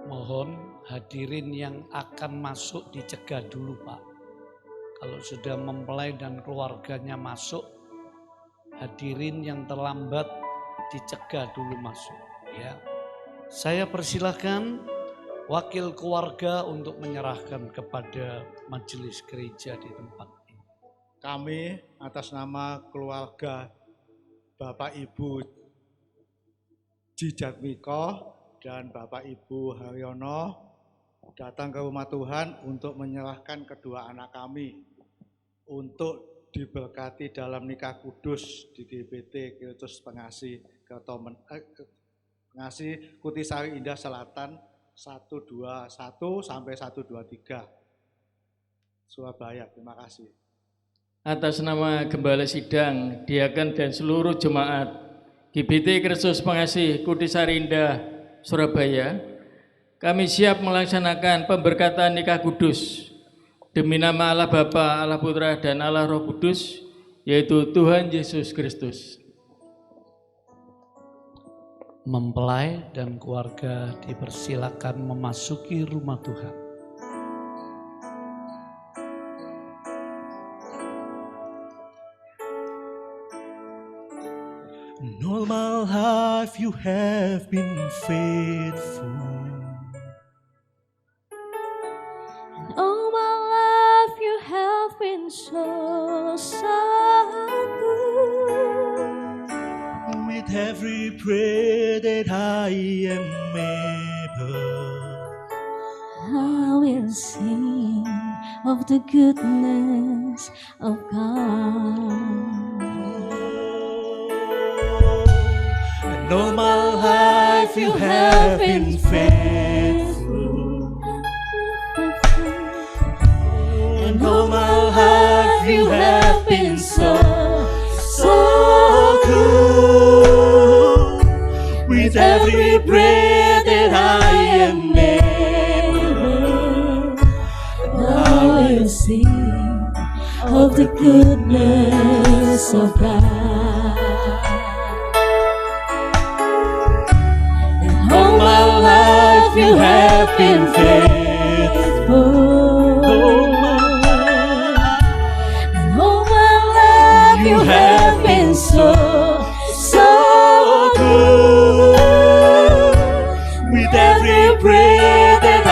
Mohon hadirin yang akan masuk dicegah dulu, Pak. Kalau sudah mempelai dan keluarganya masuk, hadirin yang terlambat dicegah dulu masuk, ya. Saya persilahkan wakil keluarga untuk menyerahkan kepada majelis gereja di tempat ini. Kami atas nama keluarga Bapak Ibu Jijatmiko dan Bapak Ibu Haryono datang ke rumah Tuhan untuk menyerahkan kedua anak kami untuk diberkati dalam nikah kudus di GBT Kristus Pengasih Pengasih Kutisari Indah Selatan 121 sampai 123 Surabaya. Terima kasih. Atas nama Gembala Sidang, Diaken dan seluruh jemaat GBT Kristus Pengasih Kutisari Indah Surabaya, kami siap melaksanakan pemberkatan nikah kudus demi nama Allah Bapa, Allah Putra, dan Allah Roh Kudus, yaitu Tuhan Yesus Kristus. Mempelai dan keluarga dipersilakan memasuki rumah Tuhan. In all my life you have been faithful. In all my life you have been so good. With every prayer that I am able, I will sing of the goodness of God. and all my life you have been faithful. And all my life you have been so good. With every breath that I am able, I will sing of the goodness of God. and all my life you have been faithful. And all my life you have been so good. With every breath that I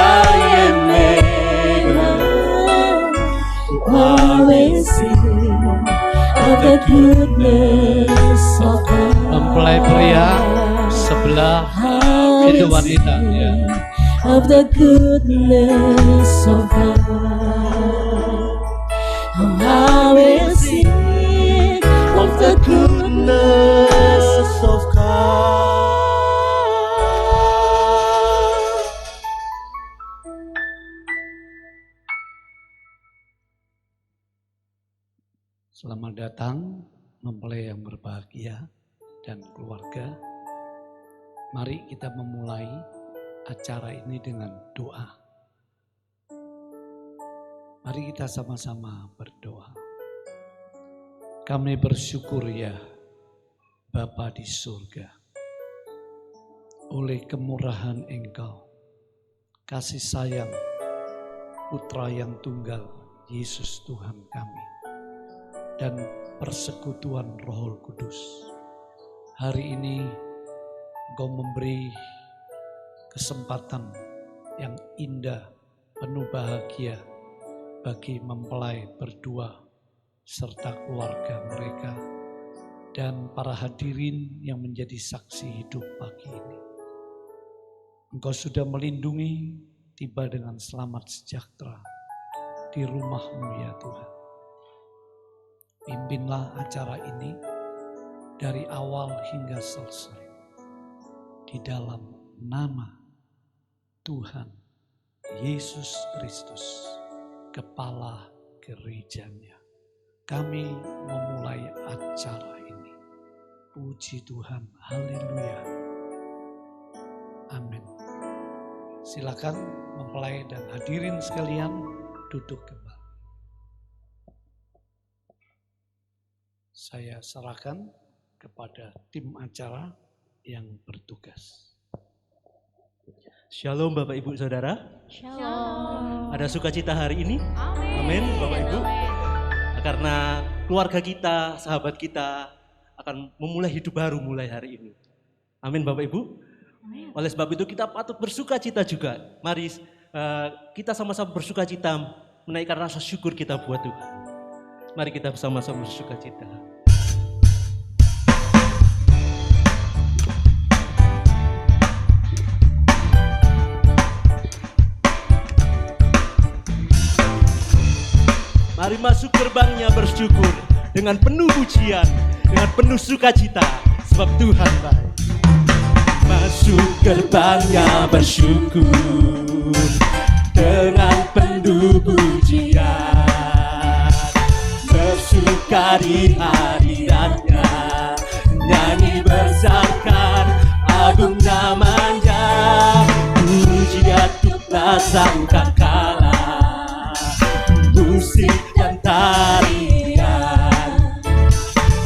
am able, I will sing of the goodness of God. Mempelai pria sebelah itu wanita, ya. Of the goodness of God. I will sing of the goodness of God. Selamat datang mempelai yang berbahagia dan keluarga. Mari kita memulai acara ini dengan doa. Mari kita sama-sama berdoa. Kami bersyukur ya Bapa di surga, oleh kemurahan Engkau, kasih sayang Putra yang tunggal Yesus Tuhan kami, dan persekutuan Roh Kudus. Hari ini Engkau memberi kesempatan yang indah, penuh bahagia bagi mempelai berdua serta keluarga mereka dan para hadirin yang menjadi saksi hidup pagi ini. Engkau sudah melindungi, tiba dengan selamat sejahtera di rumah-Mu ya Tuhan. Pimpinlah acara ini dari awal hingga selesai di dalam nama Tuhan Yesus Kristus, Kepala Gerejanya. Kami memulai acara ini. Puji Tuhan, haleluya. Amin. Silakan mempelai dan hadirin sekalian duduk kembali. Saya serahkan kepada tim acara yang bertugas. Shalom Bapak Ibu Saudara. Shalom. Ada sukacita hari ini? Amin. Amin Bapak Ibu. Amin. Karena keluarga kita, sahabat kita akan memulai hidup baru mulai hari ini. Amin Bapak Ibu. Amin. Oleh sebab itu kita patut bersukacita juga. Mari kita sama-sama bersukacita menaikkan rasa syukur kita buat Tuhan. Mari kita bersama-sama bersukacita. Mari masuk gerbangnya bersyukur dengan penuh pujian, dengan penuh sukacita, sebab Tuhan baik. Masuk gerbangnya bersyukur dengan penuh pujian, bersuka di hadiratnya, nyanyi besarkan agung namanya, pujian Tuhan sang kekala, musik dan tarian,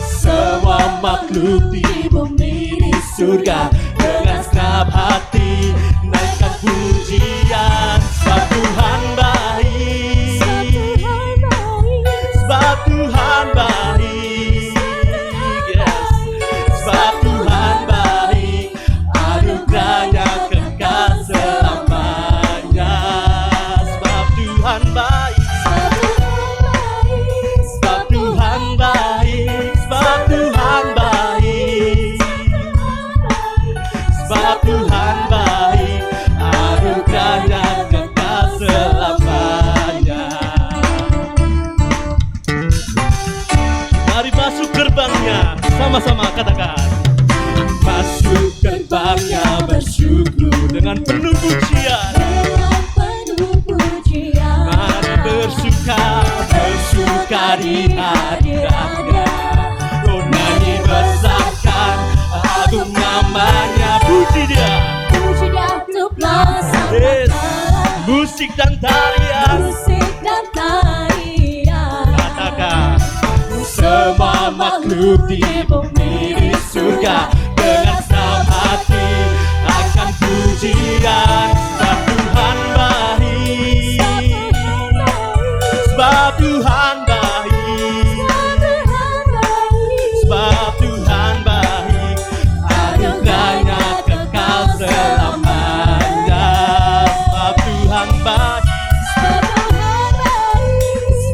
semua makhluk di bumi di surga dengan segenap hati naikkan pujian, sebab Tuhan baik, sebab Tuhan baik, yes, sebab Tuhan baik, anugerahnya kekal selamanya, sebab Tuhan baik. Sebab Tuhan baik, anugerahnya kekal selamanya. Mari masuk gerbangnya, sama-sama katakan. Masuk gerbangnya bersyukur dengan penuh pujian. Mari bersuka di hadiratnya. Oh, nyanyi besarkan agung namanya. Puji dia untuk bersama. Yes. Musik dan tarian, katakan semua makhluk di bumi di surga dengan senang hati akan pujian, sebab Tuhan baik, sebab Tuhan baik, sebab Tuhan baik, anugerahnya kekal selamanya, sebab Tuhan baik,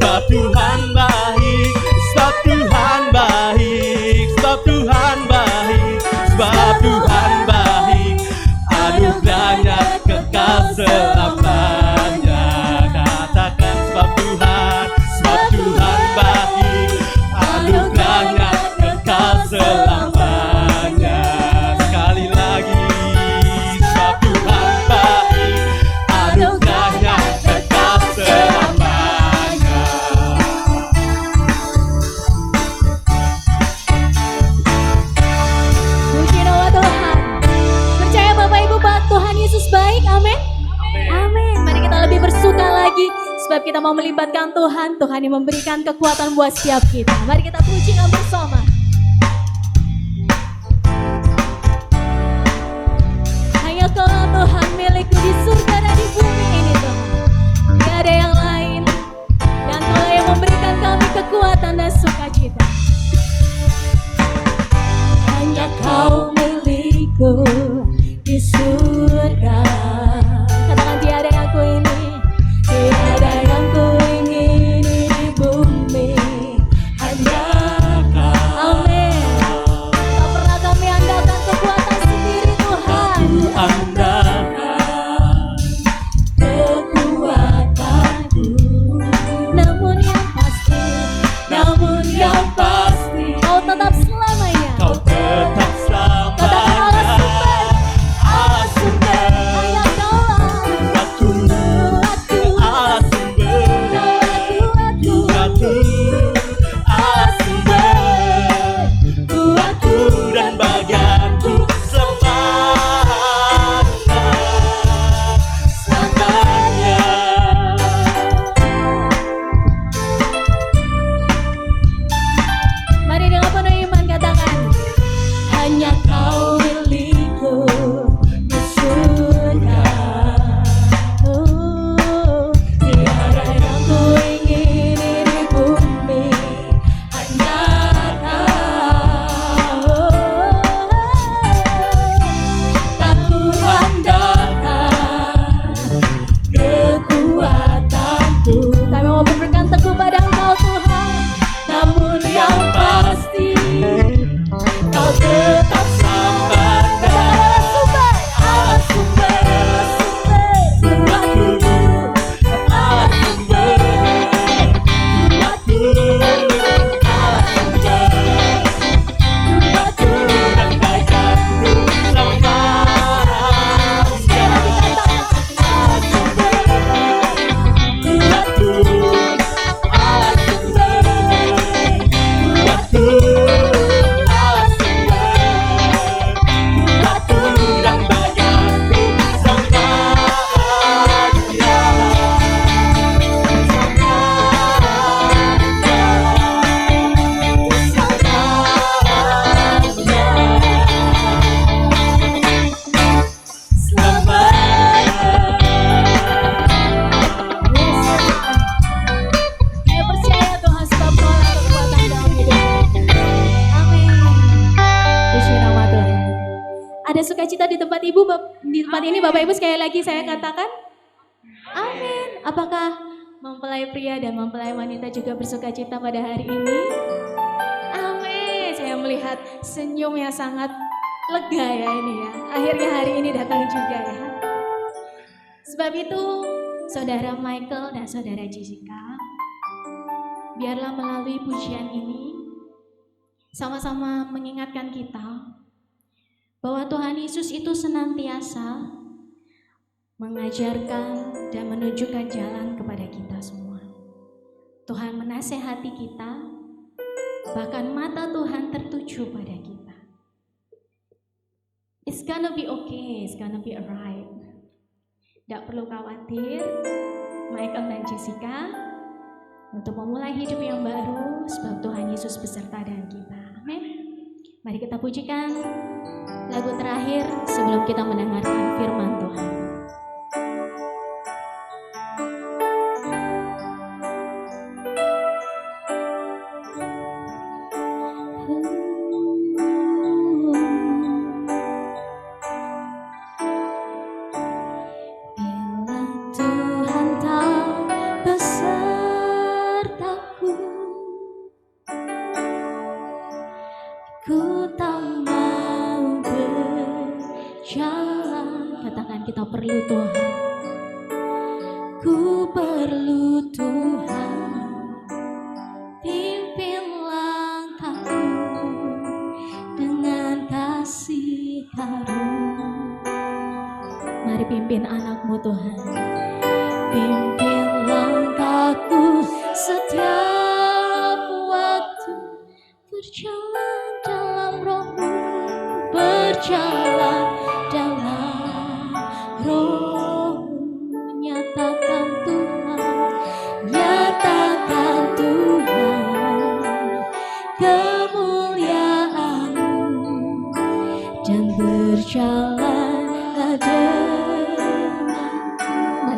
sebab Tuhan baik, sebab Tuhan baik, sebab Tuhan baik, sebab Tuhan baik, anugerahnya kekal selamanya. Katakan sebab Tuhan baik, anugerahnya kekal selamanya. Sekali lagi, sebab Tuhan baik, anugerahnya kekal selamanya. Puji nama Tuhan. Percaya Bapak Ibu bahwa Tuhan Yesus baik, amin. Amin. Mari kita lebih bersuka lagi, sebab kita mau melibatkan Tuhan. Tuhan yang memberikan kekuatan buat setiap kita. Mari kita puji nama bersama. Hanya Kaulah Tuhan milikku di surga dan di bumi ini Tuhan. Tidak ada yang lain. Dan Kaulah yang memberikan kami kekuatan dan sukacita. Hanya Kau milikku di surga. Katakan tiada yang ku ini, tiada yang ku ingini di bumi. Hanya Kau Ada sukacita di tempat Ibu, di tempat ini Bapak Ibu, sekali lagi saya katakan amin. Apakah mempelai pria dan mempelai wanita juga bersukacita pada hari ini? Amin. Saya melihat senyum yang sangat lega ya ini ya. Akhirnya hari ini datang juga ya. Sebab itu Saudara Michael dan Saudara Jessica, biarlah melalui pujian ini sama-sama mengingatkan kita bahwa Tuhan Yesus itu senantiasa mengajarkan dan menunjukkan jalan kepada kita semua. Tuhan menasehati kita, bahkan mata Tuhan tertuju pada kita. It's gonna be okay, it's gonna be alright. Tidak perlu khawatir, Michael dan Jessica, untuk memulai hidup yang baru, sebab Tuhan Yesus beserta dengan kita. Amin. Mari kita pujikan lagu terakhir sebelum kita mendengarkan firman Tuhan.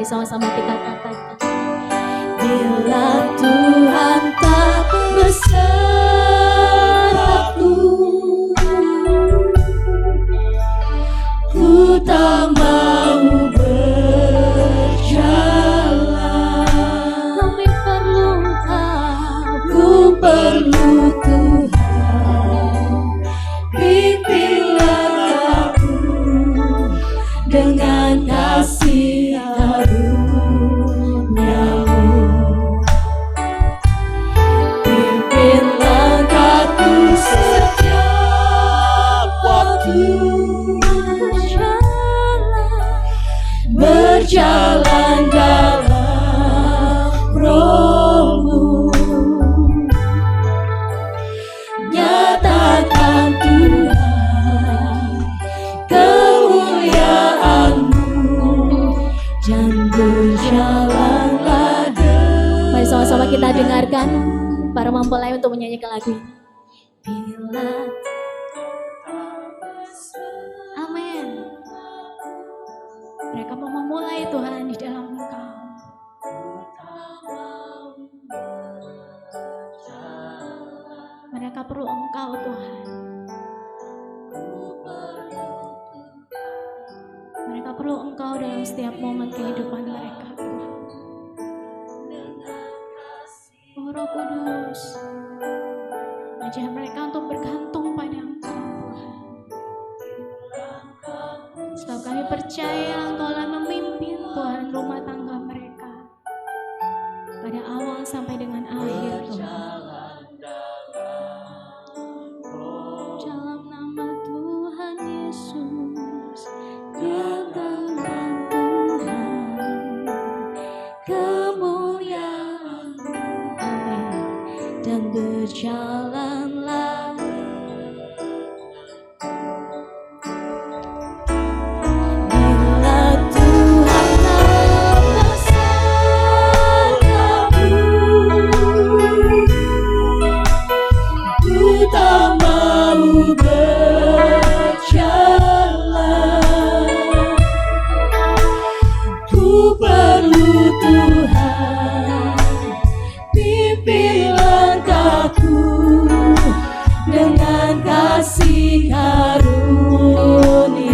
Sama-sama kita katakan, bila Tuhan tak besertaku, ku tak mau berjalan. Kami perlu Engkau, ku perlu Tuhan. Pimpinlah aku dengan kasih berjalan dalam Roh-Mu, nyatakan Tuhan kemuliaan-Mu dan berjalanlah. Mari sama-sama kita dengarkan para mempelai untuk menyanyikan lagu ini. Bila mereka mau memulai Tuhan di dalam Engkau. Mereka perlu Engkau Tuhan. Mereka perlu Engkau dalam setiap momen kehidupan mereka Tuhan. Oh Roh Kudus, ajar mereka untuk bergantung pada Engkau Tuhan. Sebab kami percaya Engkaulah memimpin Tuhan rumah tangga mereka pada awal sampai dengan akhir Tuhan. Dalam nama Tuhan Yesus, nyatakan Tuhan kemuliaan, amin, dan berjalanlah. Dengan kasih karunia.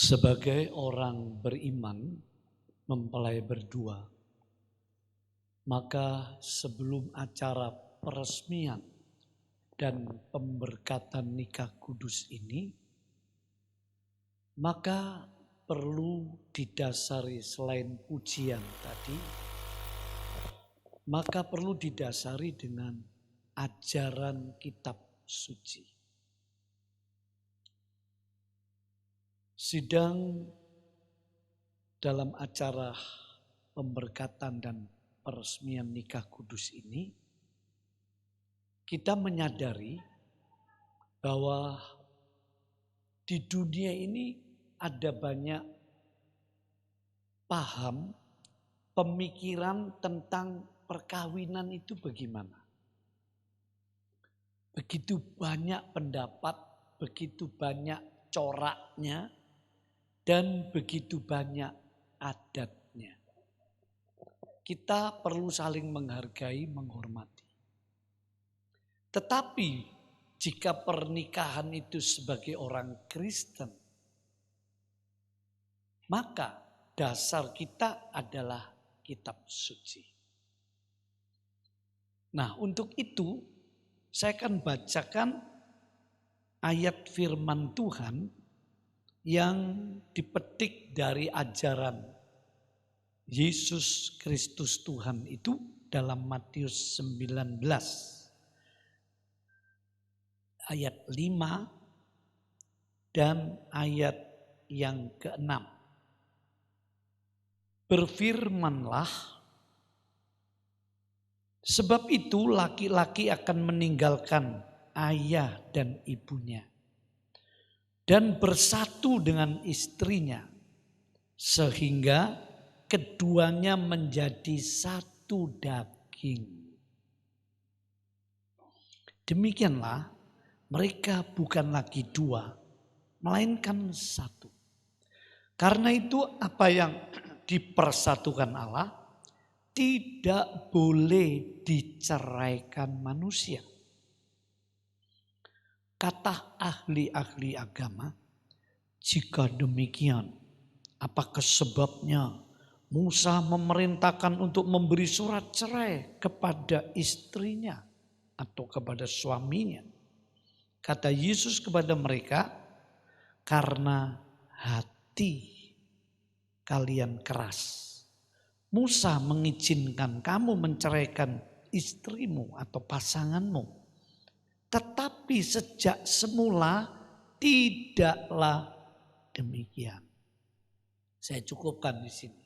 Sebagai orang beriman mempelai berdua, maka sebelum acara peresmian dan pemberkatan nikah kudus ini, maka perlu didasari selain pujian tadi, maka perlu didasari dengan ajaran kitab suci. Sidang dalam acara pemberkatan dan peresmian nikah kudus ini, kita menyadari bahwa di dunia ini ada banyak paham, pemikiran tentang perkawinan itu bagaimana. Begitu banyak pendapat, begitu banyak coraknya, dan begitu banyak adatnya. Kita perlu saling menghargai, menghormati. Tetapi jika pernikahan itu sebagai orang Kristen, maka dasar kita adalah kitab suci. Nah, untuk itu saya akan bacakan ayat firman Tuhan yang dipetik dari ajaran Yesus Kristus Tuhan itu dalam Matius 19 ayat 5 dan ayat yang ke-6. Berfirmanlah, sebab itu laki-laki akan meninggalkan ayah dan ibunya dan bersatu dengan istrinya, sehingga keduanya menjadi satu daging. Demikianlah mereka bukan lagi dua, melainkan satu. Karena itu apa yang dipersatukan Allah tidak boleh diceraikan manusia. Kata ahli-ahli agama, jika demikian, apakah sebabnya Musa memerintahkan untuk memberi surat cerai kepada istrinya atau kepada suaminya? Kata Yesus kepada mereka, karena hati kalian keras. Musa mengizinkan kamu menceraikan istrimu atau pasanganmu. Tetapi sejak semula tidaklah demikian. Saya cukupkan di sini.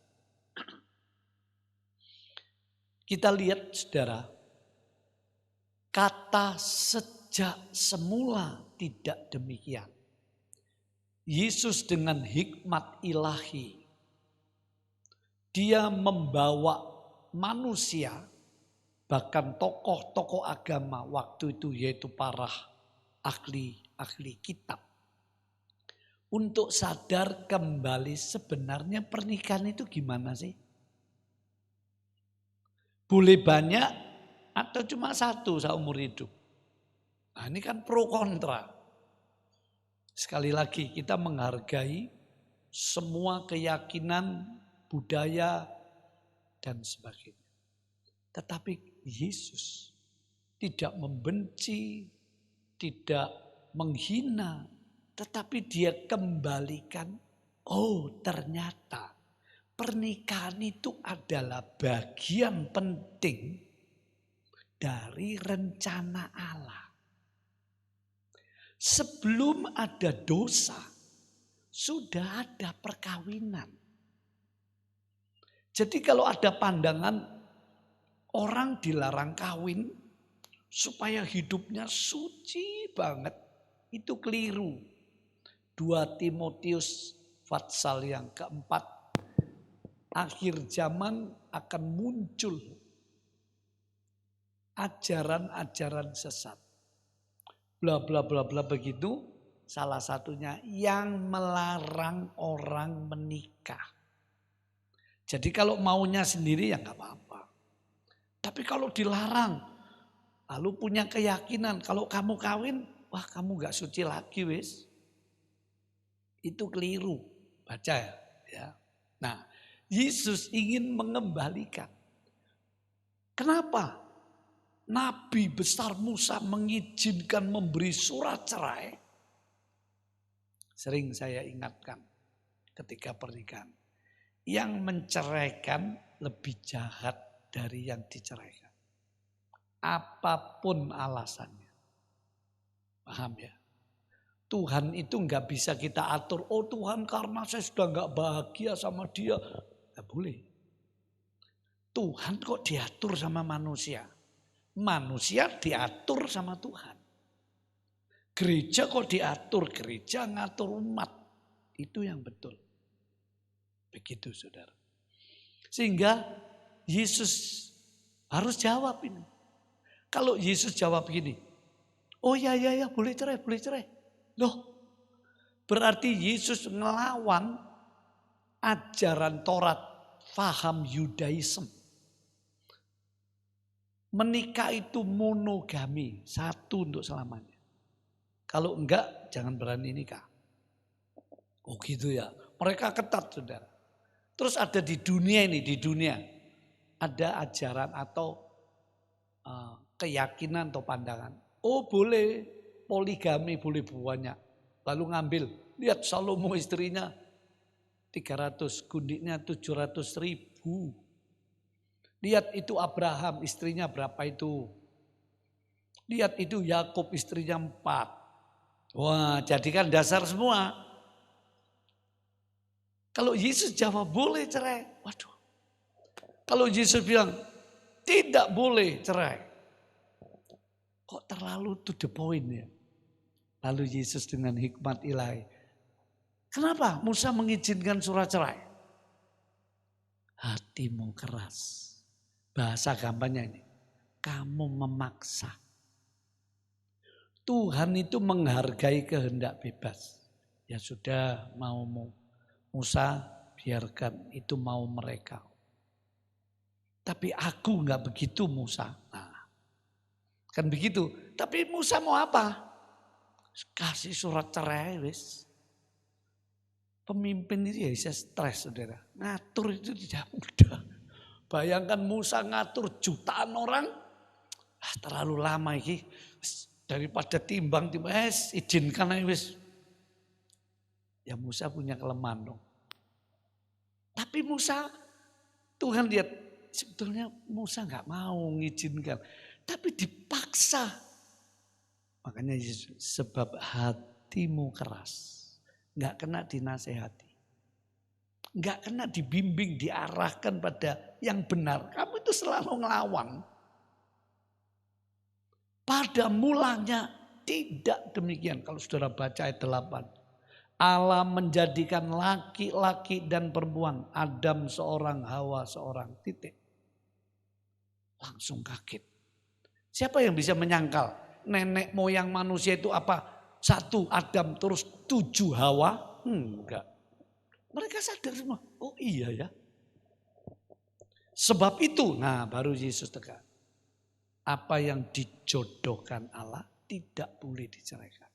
Kita lihat saudara, kata sejak semula tidak demikian. Yesus dengan hikmat ilahi, dia membawa manusia, bahkan tokoh-tokoh agama waktu itu yaitu para ahli kitab, untuk sadar kembali sebenarnya pernikahan itu gimana sih? Boleh banyak atau cuma satu seumur hidup? Nah, ini kan pro kontra. Sekali lagi kita menghargai semua keyakinan, budaya, dan sebagainya. Tetapi Yesus tidak membenci, tidak menghina, tetapi dia kembalikan, oh ternyata pernikahan itu adalah bagian penting dari rencana Allah. Sebelum ada dosa, sudah ada perkawinan. Jadi kalau ada pandangan orang dilarang kawin supaya hidupnya suci banget, itu keliru. 2 Timotius pasal yang keempat, akhir zaman akan muncul ajaran-ajaran sesat. Bla bla bla bla begitu, salah satunya yang melarang orang menikah. Jadi kalau maunya sendiri ya nggak apa-apa. Tapi kalau dilarang, lalu punya keyakinan kalau kamu kawin, wah kamu nggak suci lagi wis. Itu keliru. Baca ya. Nah, Yesus ingin mengembalikan. Kenapa? Nabi besar Musa mengizinkan memberi surat cerai. Sering saya ingatkan ketika pernikahan. Yang menceraikan lebih jahat dari yang diceraikan. Apapun alasannya. Paham ya? Tuhan itu nggak bisa kita atur. Oh Tuhan, karena saya sudah nggak bahagia sama dia. Nggak boleh. Tuhan kok diatur sama manusia? Manusia diatur sama Tuhan. Gereja kok diatur? Gereja ngatur umat. Itu yang betul. Begitu saudara. Sehingga Yesus harus jawab ini. Kalau Yesus jawab begini, oh ya boleh cerai. Loh, berarti Yesus ngelawan ajaran Taurat, faham Yudaism. Menikah itu monogami, satu untuk selamanya. Kalau enggak, jangan berani nikah. Oh gitu ya, mereka ketat saudara. Terus ada di dunia ini, ada ajaran atau keyakinan atau pandangan. Oh boleh poligami, boleh banyak. Lalu ngambil, lihat Salomo istrinya 300, gundiknya 700.000. Lihat itu Abraham istrinya berapa itu. Lihat itu Yakub istrinya 4. Wah jadikan dasar semua. Kalau Yesus jawab boleh cerai, waduh. Kalau Yesus bilang tidak boleh cerai, kok terlalu to the point ya. Lalu Yesus dengan hikmat ilahi, kenapa Musa mengizinkan surat cerai? Hatimu keras. Bahasa gampangnya ini, kamu memaksa. Tuhan itu menghargai kehendak bebas. Ya sudah mau Musa biarkan itu mau mereka. Tapi aku enggak begitu Musa. Nah, kan begitu. Tapi Musa mau apa? Kasih surat cerai wis. Pemimpin itu ya bisa stres saudara. Ngatur itu tidak mudah. Bayangkan Musa ngatur jutaan orang. Terlalu lama ini. Daripada timbang izinkan aja wis. Ya Musa punya kelemahan dong. Tapi Musa, Tuhan lihat sebetulnya Musa nggak mau mengizinkan. Tapi dipaksa. Makanya Yesus, sebab hatimu keras. Nggak kena dinasehati. Nggak kena dibimbing, diarahkan pada yang benar. Kamu itu selalu ngelawan. Pada mulanya tidak demikian. Kalau saudara baca ayat 8. Allah menjadikan laki-laki dan perempuan. Adam seorang, Hawa seorang. Titik. Langsung kaget. Siapa yang bisa menyangkal? Nenek moyang manusia itu apa? 1 Adam terus 7 Hawa? Enggak. Mereka sadar semua. Oh iya ya. Sebab itu, nah baru Yesus tegas. Apa yang dijodohkan Allah tidak boleh diceraikan.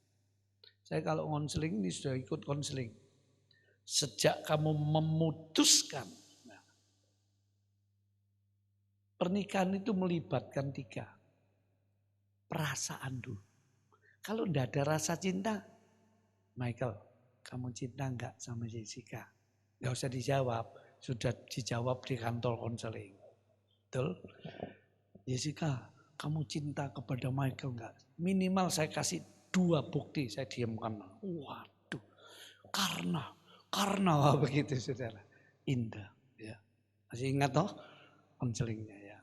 Saya kalau konseling ini sudah ikut konseling. Sejak kamu memutuskan. Nah, pernikahan itu melibatkan 3. Perasaan dulu. Kalau tidak ada rasa cinta. Michael, kamu cinta enggak sama Jessica? Enggak usah dijawab. Sudah dijawab di kantor konseling. Betul? Jessica, kamu cinta kepada Michael enggak? Minimal saya kasih 2 bukti, saya diamkan. Waduh, karena begitu saudara. Indah. Ya. Masih ingat toh konselingnya ya.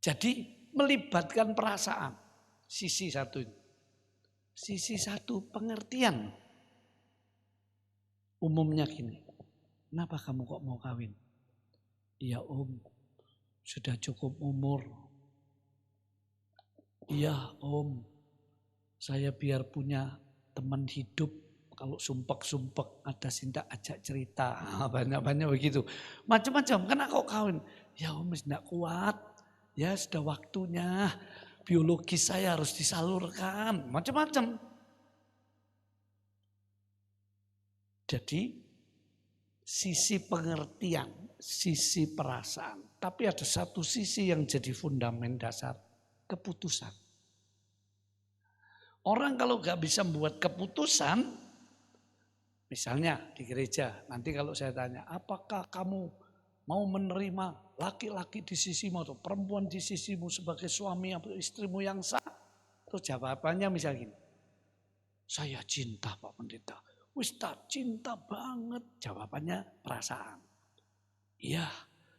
Jadi melibatkan perasaan. Sisi satu. Sisi satu pengertian. Umumnya gini. Kenapa kamu kok mau kawin? Iya Om, sudah cukup umur. Iya Om, saya biar punya teman hidup. Kalau sumpek-sumpek ada sinta ajak cerita. Banyak-banyak begitu. Macam-macam. Kenapa kok kawin? Ya Om tidak kuat. Ya sudah waktunya. Biologis saya harus disalurkan. Macam-macam. Jadi sisi pengertian, sisi perasaan. Tapi ada satu sisi yang jadi fundament dasar, keputusan. Orang kalau gak bisa membuat keputusan, misalnya di gereja, nanti kalau saya tanya, apakah kamu mau menerima laki-laki di sisimu atau perempuan di sisimu sebagai suami atau istrimu yang sah? Terus jawabannya misalnya gini, saya cinta Pak Pendeta. Wis tak cinta banget. Jawabannya perasaan. Iya,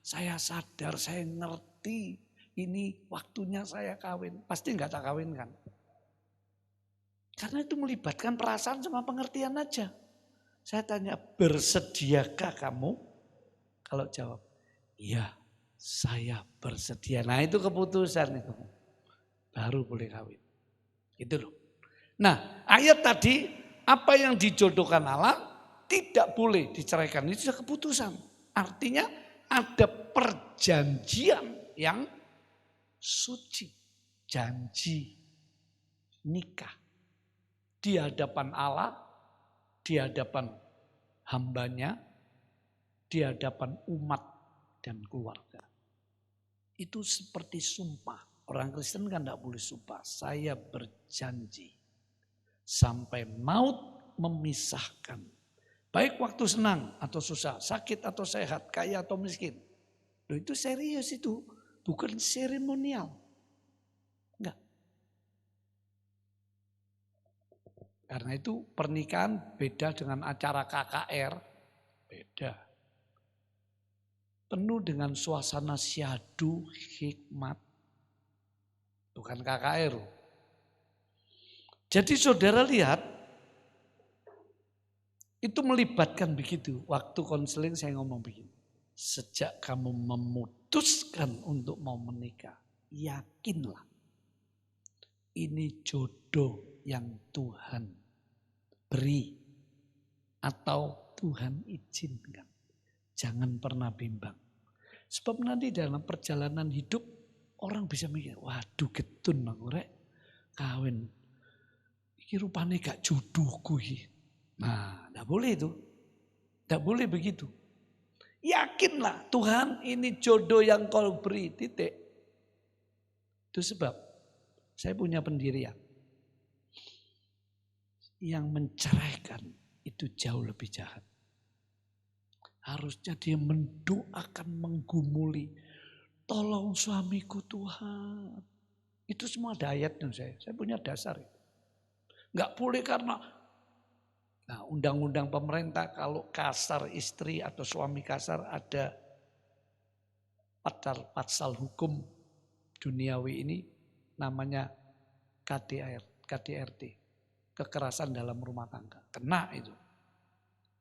saya sadar, saya ngerti ini waktunya saya kawin. Pasti enggak tak kawin kan? Karena itu melibatkan perasaan sama pengertian aja. Saya tanya, bersediakah kamu? Kalau jawab, iya saya bersedia. Nah itu keputusan itu. Baru boleh kawin. Gitu loh. Nah ayat tadi, apa yang dijodohkan Allah tidak boleh diceraikan. Itu sudah keputusan. Artinya ada perjanjian yang suci. Janji nikah. Di hadapan Allah, di hadapan hambanya, di hadapan umat dan keluarga. Itu seperti sumpah. Orang Kristen kan tidak boleh sumpah. Saya berjanji sampai maut memisahkan. Baik waktu senang atau susah, sakit atau sehat, kaya atau miskin. Loh itu serius itu, bukan seremonial. Enggak. Karena itu pernikahan beda dengan acara KKR, beda. Penuh dengan suasana syahdu, hikmat. Bukan KKR. Jadi saudara lihat, itu melibatkan begitu. Waktu konseling saya ngomong begini. Sejak kamu memutuskan untuk mau menikah, yakinlah. Ini jodoh yang Tuhan beri atau Tuhan izinkan. Jangan pernah bimbang. Sebab nanti dalam perjalanan hidup orang bisa mikir, waduh getun bang rek kawin. Iki rupanya gak jodohku iki. Nah, tidak boleh itu. Tidak boleh begitu. Yakinlah Tuhan ini jodoh yang kau beri, titik. Itu sebab saya punya pendirian. Yang menceraikan itu jauh lebih jahat. Harusnya dia mendoakan, menggumuli. Tolong suamiku Tuhan. Itu semua ada ayatnya saya punya dasar. Enggak boleh karena undang-undang pemerintah kalau kasar istri atau suami kasar ada pasal hukum duniawi ini namanya KDRT. Kekerasan dalam rumah tangga. Kena itu.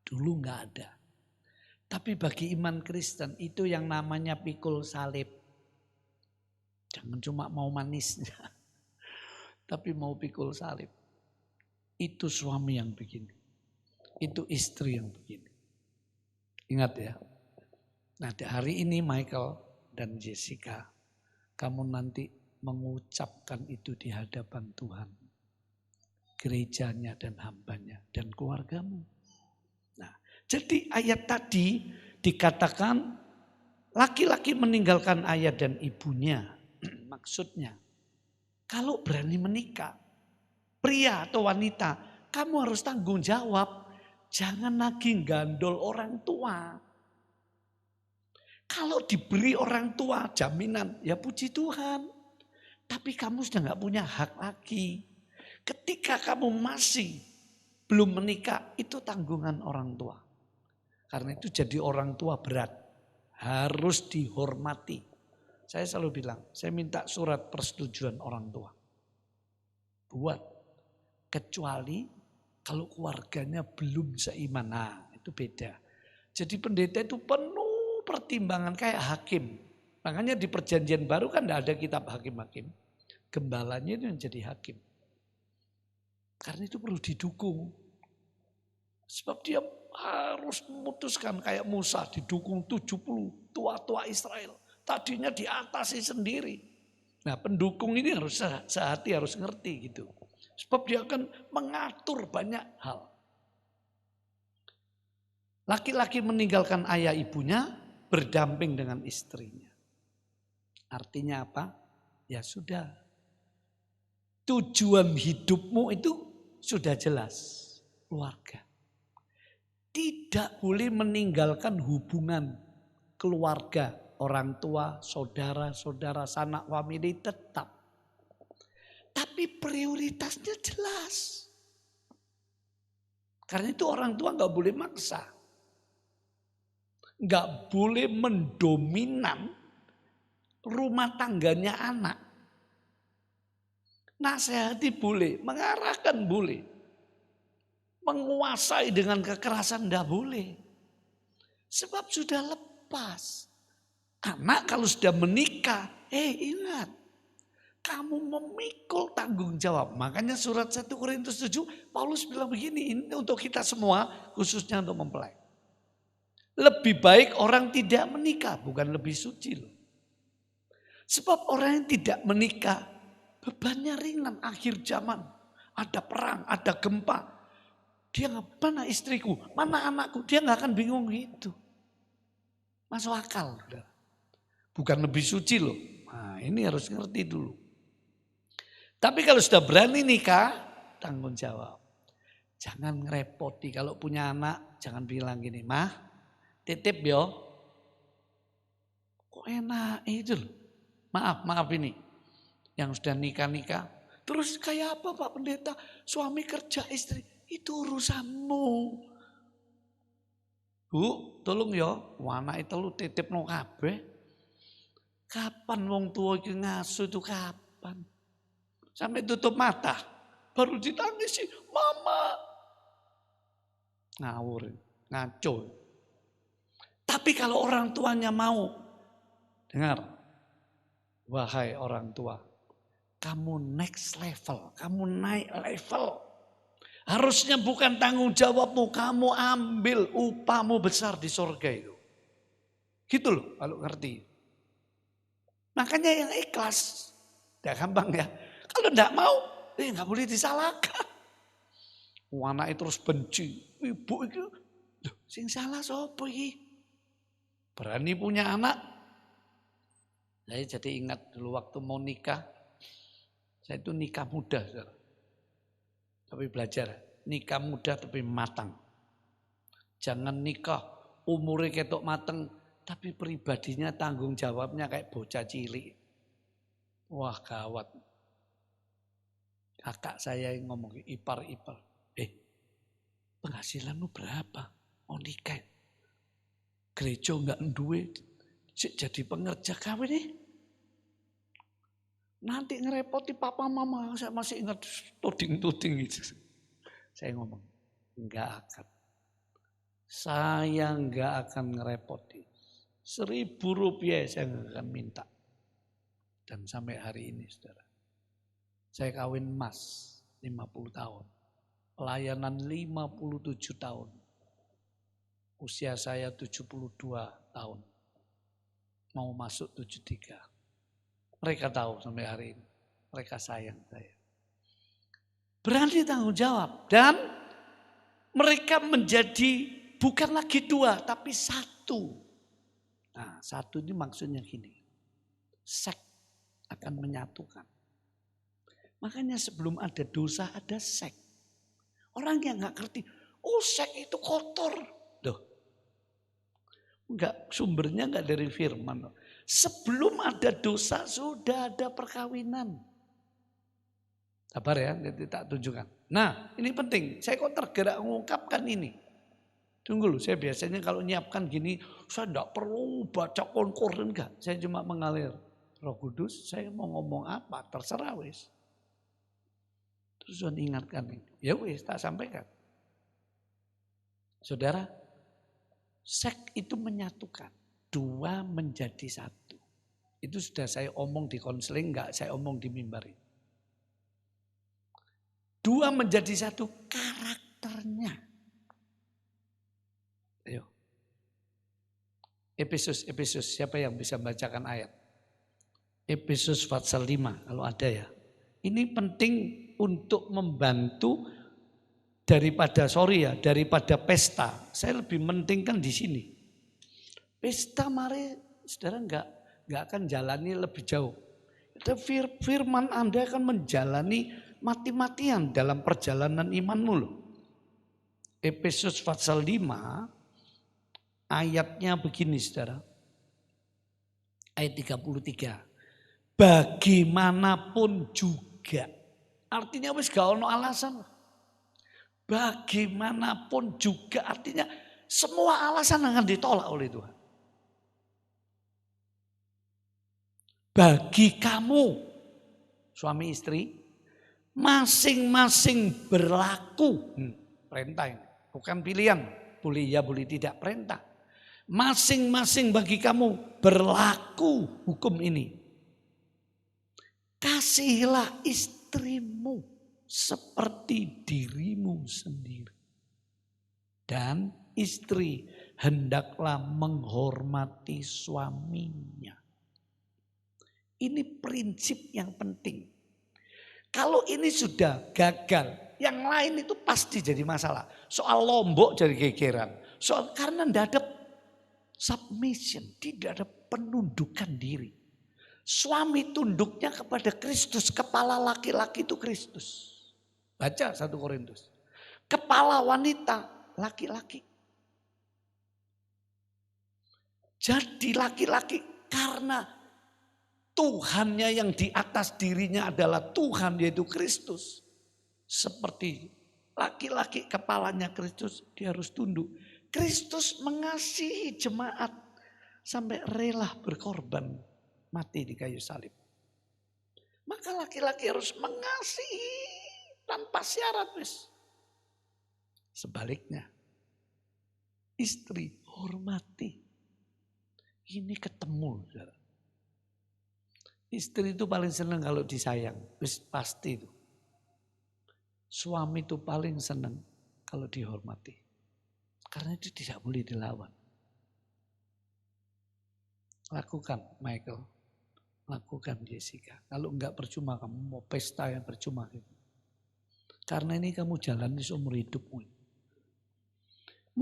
Dulu enggak ada. Tapi bagi iman Kristen itu yang namanya pikul salib. Jangan cuma mau manisnya. Tapi mau pikul salib. Itu suami yang begini. Itu istri yang begini. Ingat ya. Nah hari ini Michael dan Jessica. Kamu nanti mengucapkan itu di hadapan Tuhan. Gerejanya dan hambanya dan keluargamu. Nah, jadi ayat tadi dikatakan laki-laki meninggalkan ayah dan ibunya. Maksudnya, kalau berani menikah, pria atau wanita, kamu harus tanggung jawab. Jangan lagi gandol orang tua. Kalau diberi orang tua jaminan, ya puji Tuhan. Tapi kamu sudah gak punya hak lagi. Ketika kamu masih belum menikah, itu tanggungan orang tua. Karena itu jadi orang tua berat. Harus dihormati. Saya selalu bilang, saya minta surat persetujuan orang tua. Buat. Kecuali kalau keluarganya belum seiman. Nah itu beda. Jadi pendeta itu penuh pertimbangan kayak hakim. Makanya di perjanjian baru kan tidak ada kitab hakim-hakim. Gembalanya itu yang jadi hakim. Karena itu perlu didukung. Sebab dia harus memutuskan kayak Musa didukung 70 tua-tua Israel. Tadinya diatasi sendiri. Nah pendukung ini harus sehati, harus ngerti gitu. Sebab dia akan mengatur banyak hal. Laki-laki meninggalkan ayah ibunya berdamping dengan istrinya. Artinya apa? Ya sudah. Tujuan hidupmu itu sudah jelas. Keluarga. Tidak boleh meninggalkan hubungan keluarga. Orang tua, saudara-saudara, sanak famili tetap. Tapi prioritasnya jelas. Karena itu orang tua nggak boleh maksa. Nggak boleh mendominan rumah tangganya anak. Nasihati boleh, mengarahkan boleh. Menguasai dengan kekerasan nggak boleh. Sebab sudah lepas. Anak kalau sudah menikah, ingat. Kamu memikul tanggung jawab. Makanya surat 1 Korintus 7, Paulus bilang begini, ini untuk kita semua, khususnya untuk mempelai. Lebih baik orang tidak menikah, bukan lebih suci loh. Sebab orang yang tidak menikah, bebannya ringan akhir zaman. Ada perang, ada gempa. Dia mana istriku, mana anakku, dia gak akan bingung gitu. Masuk akal. Bukan lebih suci loh. Nah ini harus ngerti dulu. Tapi kalau sudah berani nikah, tanggung jawab. Jangan ngerepoti. Kalau punya anak, jangan bilang gini, mah titip yo. Kok enak itu loh. Maaf ini. Yang sudah nikah-nikah. Terus kayak apa Pak Pendeta? Suami kerja, istri. Itu urusanmu. Bu, tolong yo. Anak itu lu titip no kabeh. Kapan wong tua iki ngasuh itu kapan? Sampai tutup mata. Baru ditangisi, mama. Ngawur, ngaco. Tapi kalau orang tuanya mau. Dengar. Wahai orang tua. Kamu next level. Kamu naik level. Harusnya bukan tanggung jawabmu. Kamu ambil upahmu besar di surga itu. Gitu loh kalau ngerti. Makanya yang ikhlas. Tidak gampang ya. Kalau enggak mau, enggak boleh disalahkan. Anak itu terus benci. Ibu itu, sing salah sapa iki? Berani punya anak. Saya jadi ingat dulu waktu mau nikah. Saya itu nikah muda. Tapi belajar. Nikah muda tapi matang. Jangan nikah umurnya ketok matang. Tapi pribadinya tanggung jawabnya kayak bocah cilik. Wah gawat. Kakak saya yang ngomong ipar-ipar. Penghasilanmu berapa? Mau nikah. Gereja enggak duwe. Jadi pengerja kawin nih. Nanti ngerepoti papa mama. Saya masih ingat tuding-tuding gitu. Saya ngomong. Enggak akan. Saya enggak akan ngerepoti. 1.000 rupiah saya enggak akan minta. Dan sampai hari ini saudara. Saya kawin emas 50 tahun. Pelayanan 57 tahun. Usia saya 72 tahun. Mau masuk 73. Mereka tahu sampai hari ini. Mereka sayang saya. Berani tanggung jawab. Dan mereka menjadi bukan lagi 2 tapi 1. Nah 1 ini maksudnya gini. Seks akan menyatukan. Makanya sebelum ada dosa ada seks. Orang yang gak ngerti, seks itu kotor. Loh, enggak, sumbernya enggak dari firman. Sebelum ada dosa sudah ada perkawinan. Sabar ya, nanti tak tunjukkan. Nah ini penting, saya kok tergerak mengungkapkan ini. Tunggu loh, saya biasanya kalau nyiapkan gini, saya enggak perlu baca Koran enggak. Saya cuma mengalir Roh Kudus, saya mau ngomong apa, terserah wis. Terus Tuhan ingatkan ini. Ya wis, tak sampaikan. Saudara, seks itu menyatukan. 2 menjadi 1. Itu sudah saya omong di konseling, enggak saya omong di mimbar ini. 2 menjadi 1 karakternya. Ayo. Efesus, siapa yang bisa membacakan ayat? Efesus pasal 5 kalau ada ya. Ini penting untuk membantu daripada pesta, saya lebih mentingkan di sini. Pesta mari saudara nggak akan jalani lebih jauh. Firman Anda akan menjalani mati-matian dalam perjalanan imanmu loh. Efesus pasal 5 ayatnya begini saudara. Ayat 33. Bagaimanapun juga. Artinya wis gak ono alasan. Bagaimanapun juga artinya semua alasan akan ditolak oleh Tuhan. Bagi kamu suami istri masing-masing berlaku. Perintah ini bukan pilihan. Boleh ya boleh tidak, perintah. Masing-masing bagi kamu berlaku hukum ini. Kasihilah istrimu seperti dirimu sendiri. Dan istri hendaklah menghormati suaminya. Ini prinsip yang penting. Kalau ini sudah gagal, yang lain itu pasti jadi masalah. Soal Lombok jadi gegeran. Karena tidak ada submission, tidak ada penundukan diri. Suami tunduknya kepada Kristus, kepala laki-laki itu Kristus. Baca 1 Korintus. Kepala wanita laki-laki. Jadi laki-laki karena Tuhannya yang di atas dirinya adalah Tuhan yaitu Kristus. Seperti laki-laki kepalanya Kristus, dia harus tunduk. Kristus mengasihi jemaat sampai rela berkorban mati di kayu salib. Maka laki-laki harus mengasihi tanpa syarat. Sebaliknya, istri hormati. Ini ketemu. Istri itu paling senang kalau disayang. Pasti itu. Suami itu paling senang kalau dihormati. Karena itu tidak boleh dilawan. Lakukan Michael. Lakukan Jessica. Kalau enggak percuma kamu mau pesta yang percuma. Karena ini kamu jalani seumur hidupmu.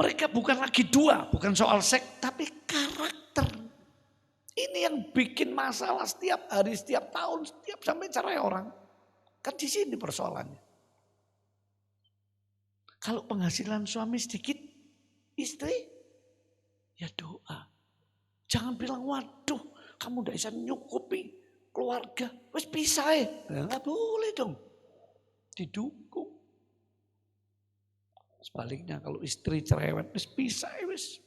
Mereka bukan lagi dua. Bukan soal seks. Tapi karakter. Ini yang bikin masalah setiap hari, setiap tahun, setiap sampai cerai orang. Kan di sini persoalannya. Kalau penghasilan suami sedikit, istri ya doa. Jangan bilang waduh kamu udah bisa nyukupi keluarga. Wes pisah ya. Enggak boleh dong. Didukung. Sebaliknya kalau istri cerewet, wes pisah ya wes.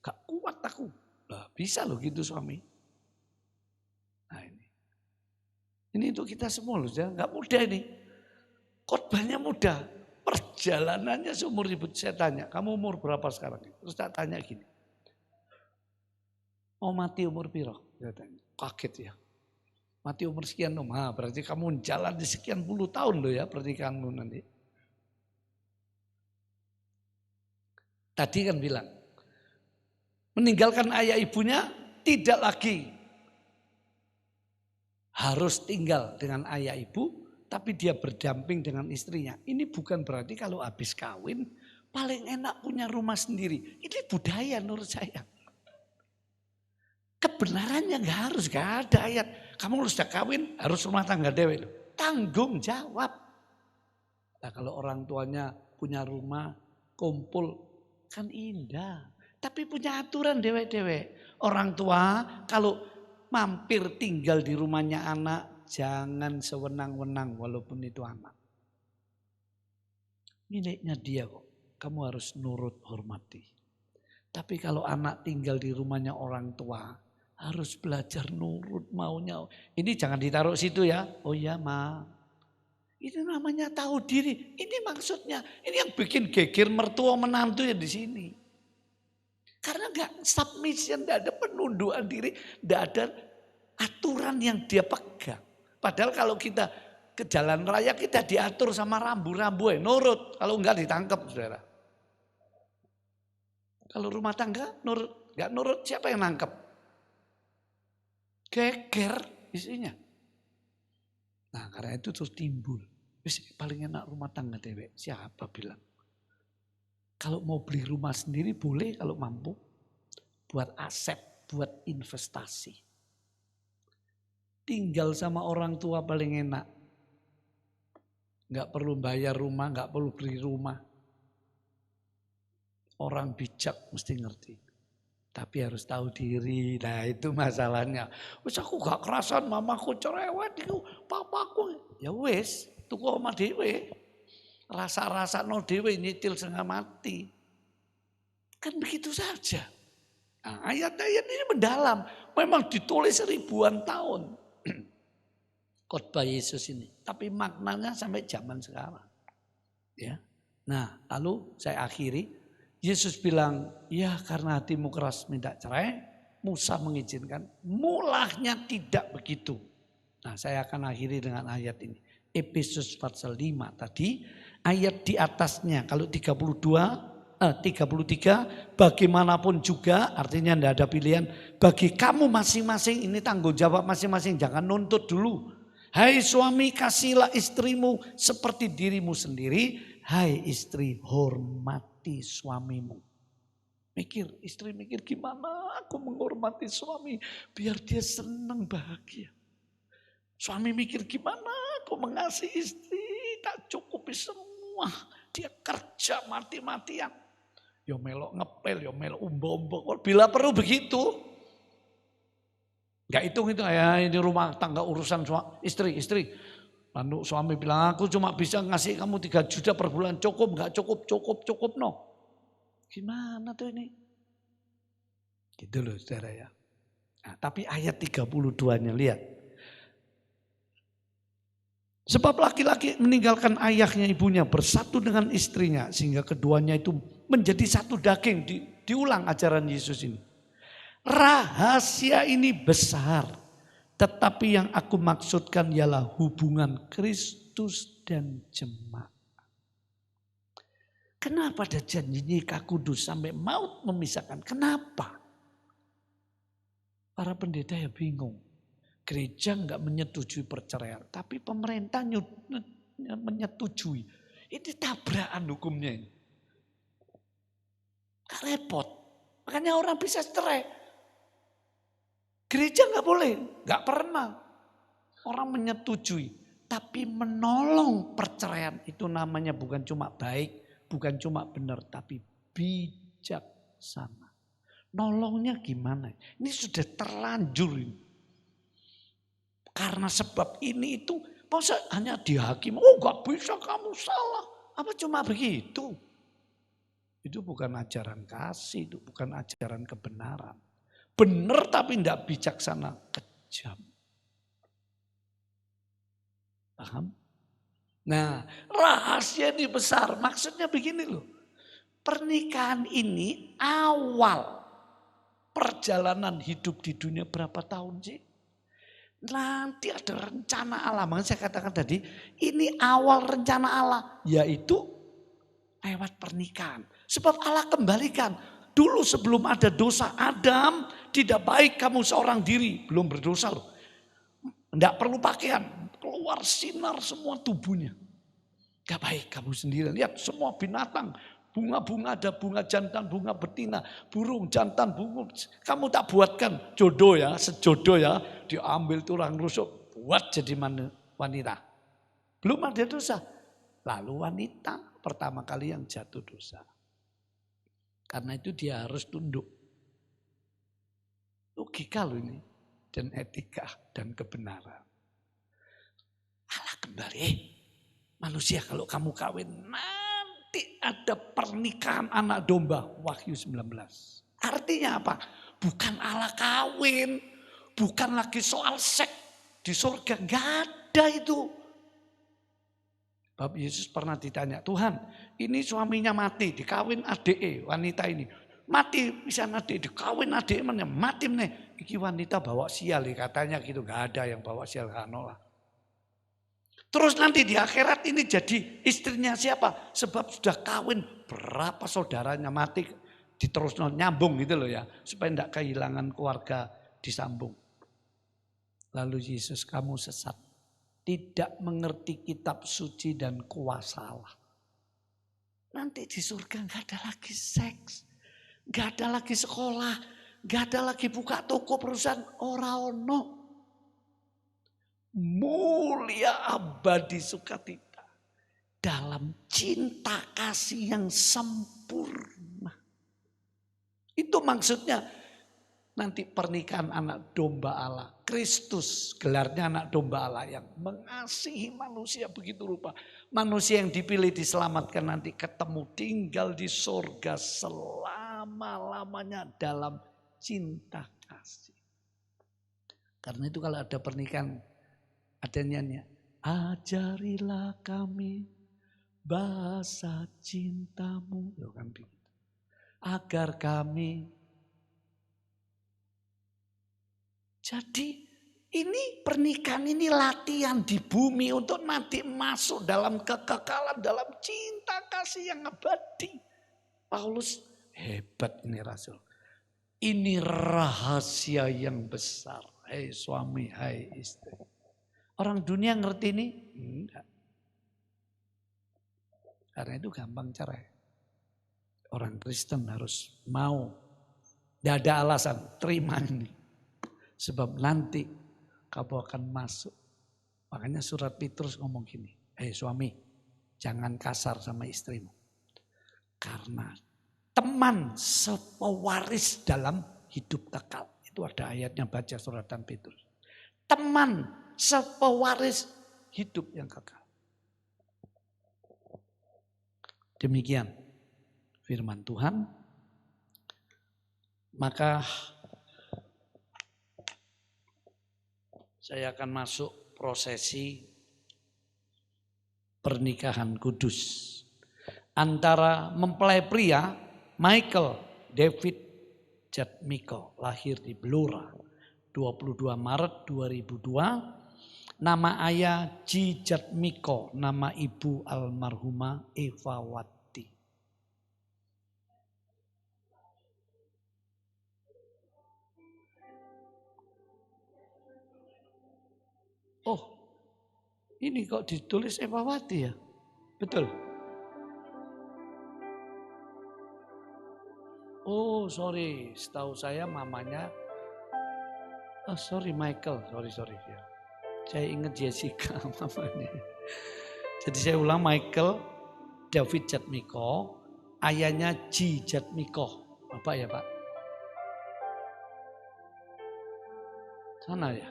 Gak kuat aku. Nah, bisa loh gitu suami. Nah ini. Ini untuk kita semua loh. Gak mudah ini. Khotbahnya mudah. Perjalanannya seumur hidup. Saya tanya, kamu umur berapa sekarang? Terus tak tanya gini. Mau mati umur piro? Kaget ya. Mati umur sekian dong. Berarti kamu jalan di sekian puluh tahun loh ya pernikahanmu nanti. Tadi kan bilang. Meninggalkan ayah ibunya tidak lagi harus tinggal dengan ayah ibu. Tapi dia berdamping dengan istrinya. Ini bukan berarti kalau habis kawin paling enak punya rumah sendiri. Ini budaya menurut saya. Kebenarannya gak harus, gak ada ayat. Kamu sudah kawin harus rumah tangga dewe. Tanggung jawab. Nah, kalau orang tuanya punya rumah, kumpul, kan indah. Tapi punya aturan dewe-dewe. Orang tua kalau mampir tinggal di rumahnya anak, jangan sewenang-wenang walaupun itu anak. Miliknya dia kok. Kamu harus nurut hormati. Tapi kalau anak tinggal di rumahnya orang tua, harus belajar nurut maunya. Ini jangan ditaruh situ ya. Oh ya ma. Ini namanya tahu diri. Ini maksudnya. Ini yang bikin geger mertua menantu ya di sini. Karena gak submission, gak ada penundukan diri. Gak ada aturan yang dia pegang. Padahal kalau kita ke jalan raya kita diatur sama rambu-rambu nurut. Kalau enggak ditangkap saudara. Kalau rumah tangga nurut, enggak nurut siapa yang nangkep? Geger isinya. Nah karena itu terus timbul. Paling enak rumah tangga dewek. Siapa bilang? Kalau mau beli rumah sendiri boleh kalau mampu. Buat aset, buat investasi. Tinggal sama orang tua paling enak. Nggak perlu bayar rumah, nggak perlu beli rumah. Orang bijak mesti ngerti. Tapi harus tahu diri. Nah itu masalahnya. Wis aku gak kerasan, mamaku cerewet, papaku. Ya wis, tuku oma dewe. Rasa-rasa no dewe nyitil setengah mati. Kan begitu saja. Nah, ayat-ayat ini mendalam. Memang ditulis ribuan tahun. Khotbah Yesus ini. Tapi maknanya sampai zaman sekarang. Ya. Nah lalu saya akhiri. Yesus bilang, ya karena hatimu keras minta cerai, Musa mengizinkan. Mulanya tidak begitu. Nah saya akan akhiri dengan ayat ini. Efesus pasal 5 tadi, ayat di atasnya, kalau 33, bagaimanapun juga, artinya tidak ada pilihan. Bagi kamu masing-masing, ini tanggung jawab masing-masing, jangan nuntut dulu. Hai suami, kasihlah istrimu seperti dirimu sendiri. Hai istri, hormati suamimu. Istri mikir gimana aku menghormati suami biar dia senang bahagia. Suami mikir gimana aku mengasihi istri, tak cukupi semua. Dia kerja mati-matian. Yo melok ngepel, yo melok umbo-umbo. Bila perlu begitu. Gak hitung itu ya, ini rumah tangga urusan istri. Lalu suami bilang, aku cuma bisa ngasih kamu 3 juta per bulan, cukup gak cukup no. Gimana tuh ini? Gitu loh saudara ya. Nah, tapi ayat 32-nya lihat. Sebab laki-laki meninggalkan ayahnya ibunya bersatu dengan istrinya. Sehingga keduanya itu menjadi satu daging. Diulang ajaran Yesus ini. Rahasia ini besar. Tetapi yang aku maksudkan ialah hubungan Kristus dan jemaat. Kenapa ada janji nikah kudus sampai maut memisahkan? Kenapa? Para pendeta ya bingung. Gereja enggak menyetujui perceraian. Tapi pemerintah menyetujui. Ini tabrakan hukumnya ini. Repot. Makanya orang bisa cerai. Gereja nggak boleh, nggak pernah. Orang menyetujui, tapi menolong perceraian itu namanya bukan cuma baik, bukan cuma benar, tapi bijaksana. Nolongnya gimana? Ini sudah terlanjur ini. Karena sebab ini itu, masa hanya dihakimi, oh nggak bisa kamu salah. Apa cuma begitu? Itu bukan ajaran kasih, itu bukan ajaran kebenaran. Benar tapi tidak bijaksana, kejam. Paham? Nah, rahasia ini besar. Maksudnya begini loh. Pernikahan ini awal perjalanan hidup di dunia berapa tahun sih? Nanti ada rencana Allah. Makanya saya katakan tadi, ini awal rencana Allah. Yaitu lewat pernikahan. Sebab Allah kembalikan. Dulu sebelum ada dosa Adam, tidak baik kamu seorang diri. Belum berdosa loh. Tidak perlu pakaian. Keluar sinar semua tubuhnya. Gak baik kamu sendiri. Lihat semua binatang. Bunga-bunga ada bunga jantan, bunga betina. Burung jantan, burung. Kamu tak buatkan jodoh ya, sejodoh ya. Diambil tulang rusuk. Buat jadi wanita. Belum ada dosa. Lalu wanita pertama kali yang jatuh dosa. Karena itu dia harus tunduk. Logika loh ini. Dan etika dan kebenaran. Allah kembali. Manusia kalau kamu kawin nanti ada pernikahan anak domba. Wahyu 19. Artinya apa? Bukan Allah kawin. Bukan lagi soal seks di surga. Gak ada itu. Bab Yesus pernah ditanya, Tuhan ini suaminya mati, dikawin adik wanita ini. Mati bisa adik, dikawin adik mana mati nih. Iki wanita bawa sial katanya gitu, gak ada yang bawa sial kanolah. Terus nanti di akhirat ini jadi istrinya siapa? Sebab sudah kawin berapa saudaranya mati diterus nyambung gitu loh ya. Supaya tidak kehilangan keluarga disambung. Lalu Yesus kamu sesat. Tidak mengerti kitab suci dan kuasa Allah. Nanti di surga nggak ada lagi seks, nggak ada lagi sekolah, nggak ada lagi buka toko perusahaan, ora ono. Mulia abadi sukacita dalam cinta kasih yang sempurna. Itu maksudnya nanti pernikahan anak domba Allah. Kristus gelarnya anak domba Allah yang mengasihi manusia begitu rupa. Manusia yang dipilih diselamatkan nanti ketemu tinggal di surga selama-lamanya dalam cinta kasih. Karena itu kalau ada pernikahan ada nyanyi, ajarilah kami bahasa cintamu. Loh kan begitu. Agar kami. Jadi ini pernikahan ini latihan di bumi untuk nanti masuk dalam kekekalan, dalam cinta kasih yang abadi. Paulus hebat ini Rasul. Ini rahasia yang besar. Hai suami, hai istri. Orang dunia ngerti ini? Enggak. Karena itu gampang cerai. Orang Kristen harus mau. Tidak ada alasan, terima ini. Sebab nanti kamu akan masuk. Makanya surat Petrus ngomong gini. Hei suami, jangan kasar sama istrimu. Karena teman sepewaris dalam hidup kekal. Itu ada ayatnya, baca suratan Petrus. Teman sepewaris hidup yang kekal. Demikian firman Tuhan. Maka saya akan masuk prosesi pernikahan kudus. Antara mempelai pria Michael David Jatmiko, lahir di Blora 22 Maret 2002. Nama ayah Ji Jatmiko, nama ibu almarhumah Eva Wati. Oh, ini kok ditulis Eva Wati ya? Betul? Oh, sorry, setahu saya mamanya. Oh, sorry Michael, sorry ya. Saya ingat Jessica mamanya. Jadi saya ulang, Michael David Jatmiko, ayahnya Ji Jatmiko. Bapak ya Pak? Sana ya?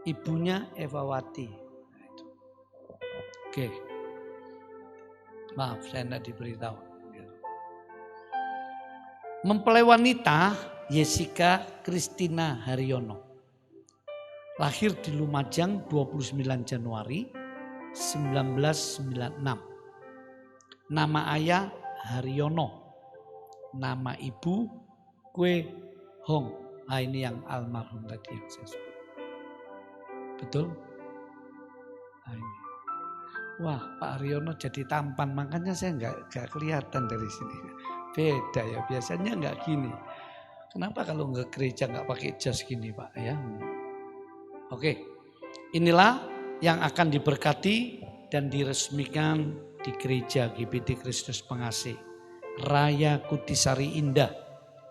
Ibunya Eva Wati. Oke. Maaf saya tidak diberitahu. Mempelai wanita Jessica Christina Haryono. Lahir di Lumajang 29 Januari 1996. Nama ayah Haryono. Nama ibu Kwe Hong. Nah ini yang almarhum tadi yang saya sebut. Betul? Nah ini. Wah Pak Haryono jadi tampan, makanya saya nggak kelihatan dari sini. Beda ya, biasanya nggak gini. Kenapa kalau nggak gereja nggak pakai jas gini Pak ya? Oke, inilah yang akan diberkati dan diresmikan di gereja GBT Kristus Pengasih Raya Kutisari Indah,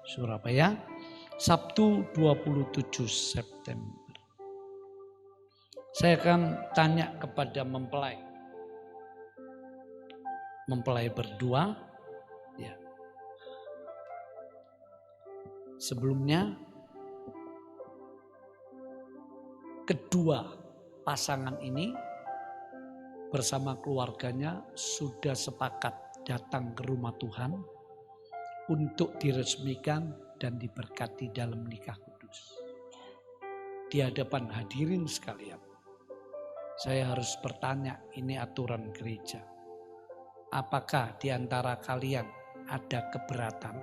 Surabaya, Sabtu 27 September. Saya akan tanya kepada mempelai berdua, ya. Sebelumnya, kedua pasangan ini bersama keluarganya sudah sepakat datang ke rumah Tuhan untuk diresmikan dan diberkati dalam nikah kudus. Di hadapan hadirin sekalian, saya harus bertanya, ini aturan gereja. Apakah di antara kalian ada keberatan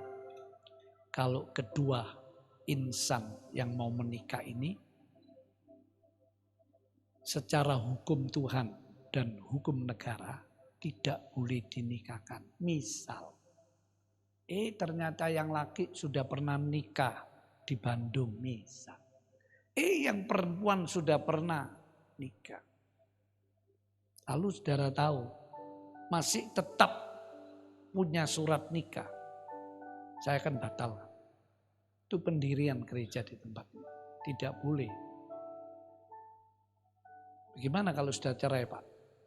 kalau kedua insan yang mau menikah ini secara hukum Tuhan dan hukum negara tidak boleh dinikahkan? Misal, ternyata yang laki sudah pernah nikah di Bandung misal. Yang perempuan sudah pernah nikah. Lalu saudara tahu, masih tetap punya surat nikah. Saya akan batal. Itu pendirian gereja di tempat ini. Tidak boleh. Bagaimana kalau sudah cerai Pak?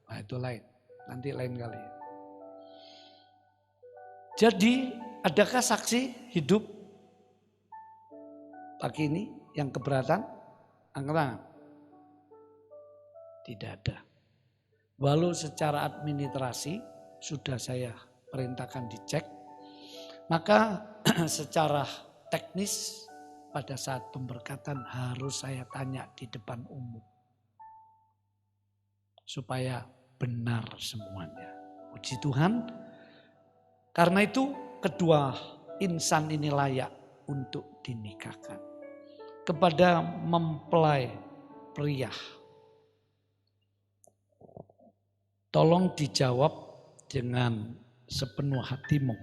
Nah itu lain. Nanti lain kali. Jadi adakah saksi hidup pagi ini yang keberatan? Angkat tangan. Tidak ada. Walau secara administrasi sudah saya perintahkan dicek, maka secara teknis pada saat pemberkatan harus saya tanya di depan umum. Supaya benar semuanya. Puji Tuhan. Karena itu kedua insan ini layak untuk dinikahkan. Kepada mempelai pria. Tolong dijawab dengan sepenuh hatimu.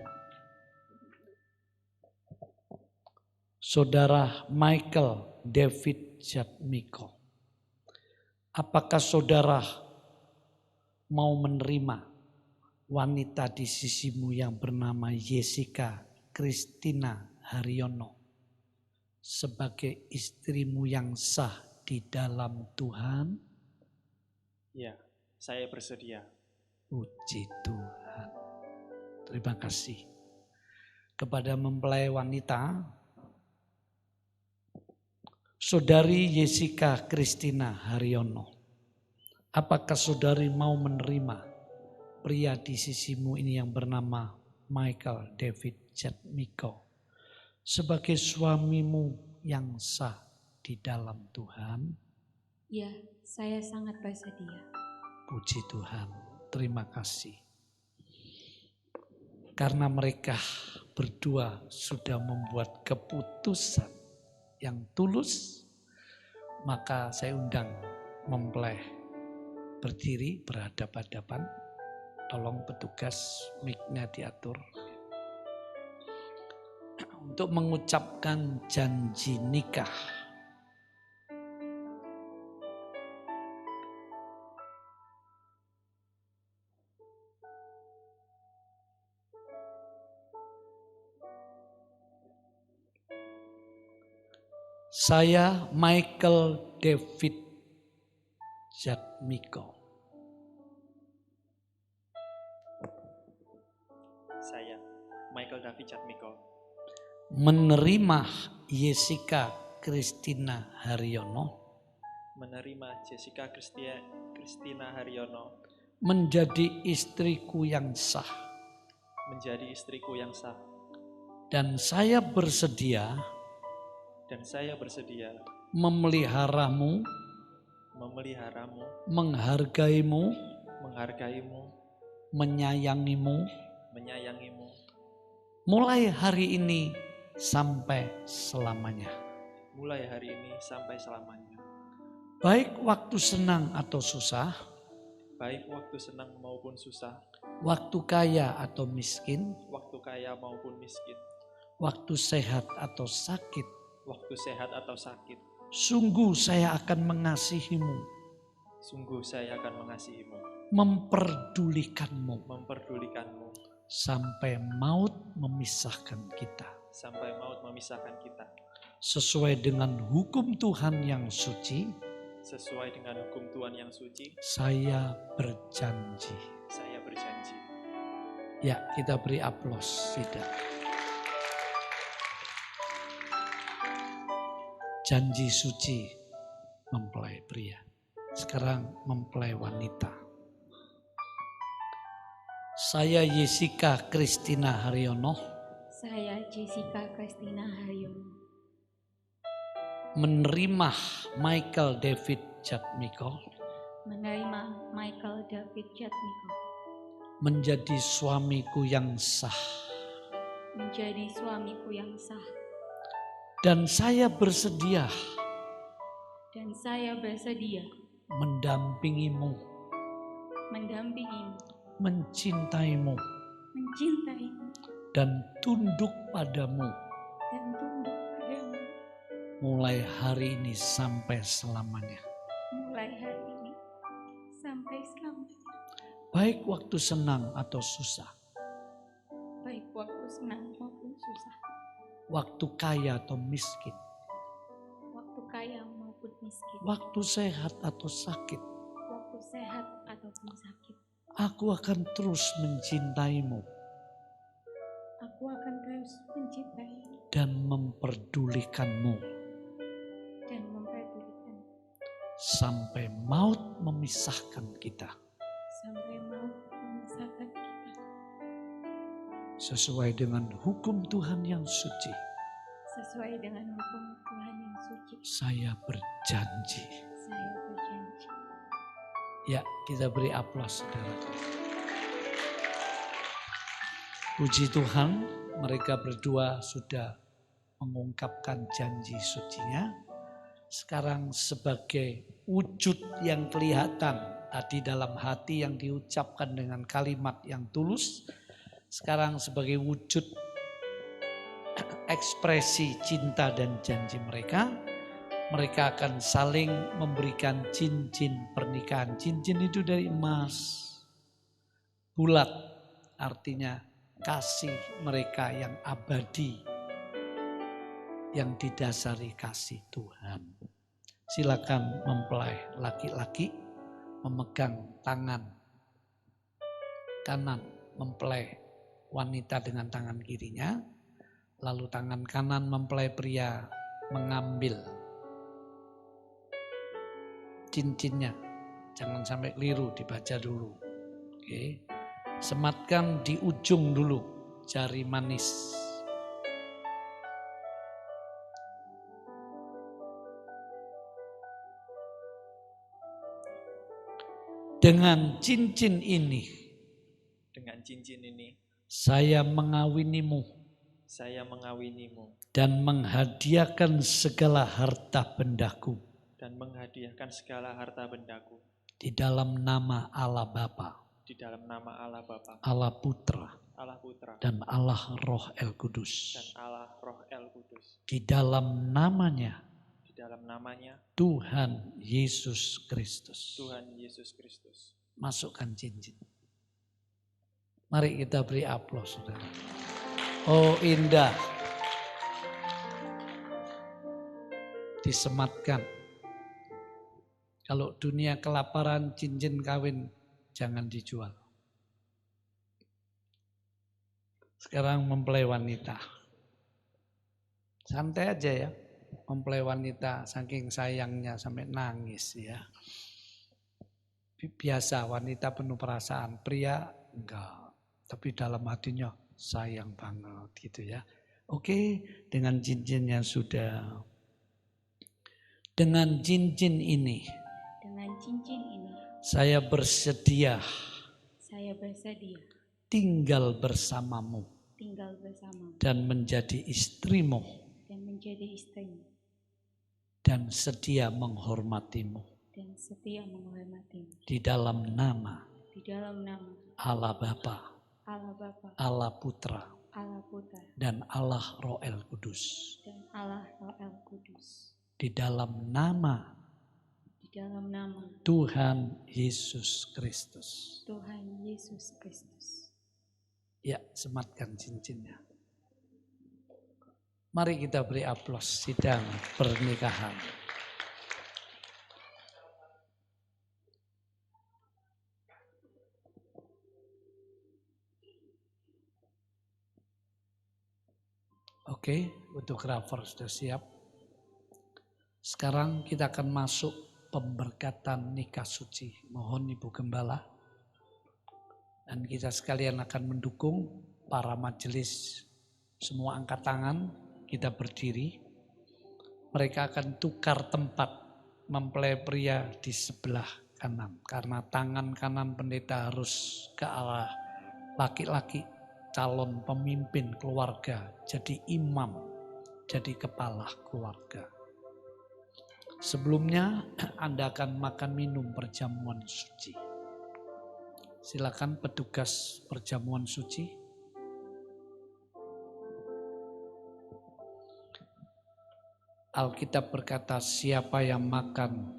Saudara Michael David Jatmiko, apakah saudara mau menerima wanita di sisimu yang bernama Jessica Christina Haryono sebagai istrimu yang sah di dalam Tuhan? Ya, saya bersedia. Puji Tuhan. Terima kasih. Kepada mempelai wanita, Saudari Jessica Christina Haryono, apakah saudari mau menerima pria di sisimu ini yang bernama Michael David Jatmiko sebagai suamimu yang sah di dalam Tuhan? Ya, saya sangat bersedia. Puji Tuhan, terima kasih. Karena mereka berdua sudah membuat keputusan yang tulus, maka saya undang mempelai berdiri berhadapan-hadapan. Tolong petugas mic-nya diatur. Untuk mengucapkan janji nikah. Saya Michael David Jatmiko. Saya Michael David Jatmiko. Menerima Jessica Christina Haryono. Menerima Jessica Christina Haryono. Menjadi istriku yang sah. Menjadi istriku yang sah. Dan saya bersedia. Memeliharamu, menghargaimu, menyayangimu, mulai hari ini sampai selamanya. Baik waktu senang atau susah, waktu kaya atau miskin, waktu sehat atau sakit, sungguh saya akan mengasihimu, memperdulikanmu, sampai maut memisahkan kita. Sesuai dengan hukum Tuhan yang suci, saya berjanji. Ya, kita beri aplaus. Tidak. Janji suci mempelai pria. Sekarang mempelai wanita. Saya Jessica Christina Haryono. Saya Jessica Christina Haryono. Menerima Michael David Jatmiko. Menerima Michael David Jatmiko. Menjadi suamiku yang sah. Menjadi suamiku yang sah. Dan saya bersedia. Mendampingimu. Mencintaimu. Dan tunduk padamu. mulai hari ini sampai selamanya. mulai hari ini sampai selamanya. Baik waktu senang atau susah, Baik waktu senang maupun susah, waktu kaya atau miskin, waktu kaya maupun miskin, waktu sehat atau sakit, waktu sehat ataupun sakit. aku akan terus mencintaimu Aku akan terus mencintaimu dan memperdulikanmu dan memperdulikan sampai maut memisahkan kita. sampai mau memisahkan kita. Sesuai dengan hukum Tuhan yang suci, Sesuai dengan hukum Tuhan yang suci, saya berjanji. saya berjanji. Ya, kita beri aplaus saudara. Puji Tuhan, mereka berdua sudah mengungkapkan janji sucinya. Sekarang sebagai wujud yang kelihatan di dalam hati yang diucapkan dengan kalimat yang tulus. Sekarang sebagai wujud ekspresi cinta dan janji mereka. Mereka akan saling memberikan cincin pernikahan. Cincin itu dari emas. Bulat artinya kasih mereka yang abadi. Yang didasari kasih Tuhan. Silakan mempelai laki-laki memegang tangan kanan mempelai wanita dengan tangan kirinya. Lalu tangan kanan mempelai pria mengambil cincinnya, jangan sampai keliru, dibaca dulu. Oke. Sematkan di ujung dulu jari manis. Dengan cincin ini, saya mengawinimu saya mengawinimu dan menghadiahkan segala harta bendaku dan menghadiahkan segala harta bendaku di dalam nama Allah Bapa, di dalam nama Allah Bapa, Allah Putra, Allah Putra, dan Allah Roh El Kudus. dan Allah Roh El Kudus. Di dalam namanya Di dalam namanya Tuhan Yesus Kristus. Tuhan Yesus Kristus. Masukkan cincin. Mari kita beri aplaus, saudara. Oh indah. Disematkan. Kalau dunia kelaparan, cincin kawin jangan dijual. Sekarang mempelai wanita. Santai aja ya. Mempelai wanita saking sayangnya sampai nangis ya. Biasa wanita penuh perasaan, pria enggak. Tapi dalam hatinya sayang banget gitu ya. Oke, dengan cincinnya sudah. Dengan cincin ini. Dengan cincin ini, Saya bersedia saya bersedia tinggal bersamamu tinggal bersama dan menjadi istrimu dan menjadi istrimu dan sedia menghormatimu dan setia menghormatimu di dalam nama di dalam nama Allah Bapa, Allah Bapa, Allah Putra, Allah Putra, dan Allah Roh El Kudus. dan Allah Roh El Kudus. Di dalam nama Di dalam nama Tuhan Yesus Kristus. Tuhan Yesus Kristus. Ya, sematkan cincinnya. Mari kita beri aplaus sidang pernikahan. Oke, untuk cover sudah siap. Sekarang kita akan masuk pemberkatan nikah suci. Mohon Ibu Gembala. Dan kita sekalian akan mendukung para majelis. Semua angkat tangan, kita berdiri. Mereka akan tukar tempat mempelai pria di sebelah kanan. Karena tangan kanan pendeta harus ke arah laki-laki. Calon pemimpin keluarga, jadi imam, jadi kepala keluarga. Sebelumnya Anda akan makan minum perjamuan suci. Silakan petugas perjamuan suci. Alkitab berkata, siapa yang makan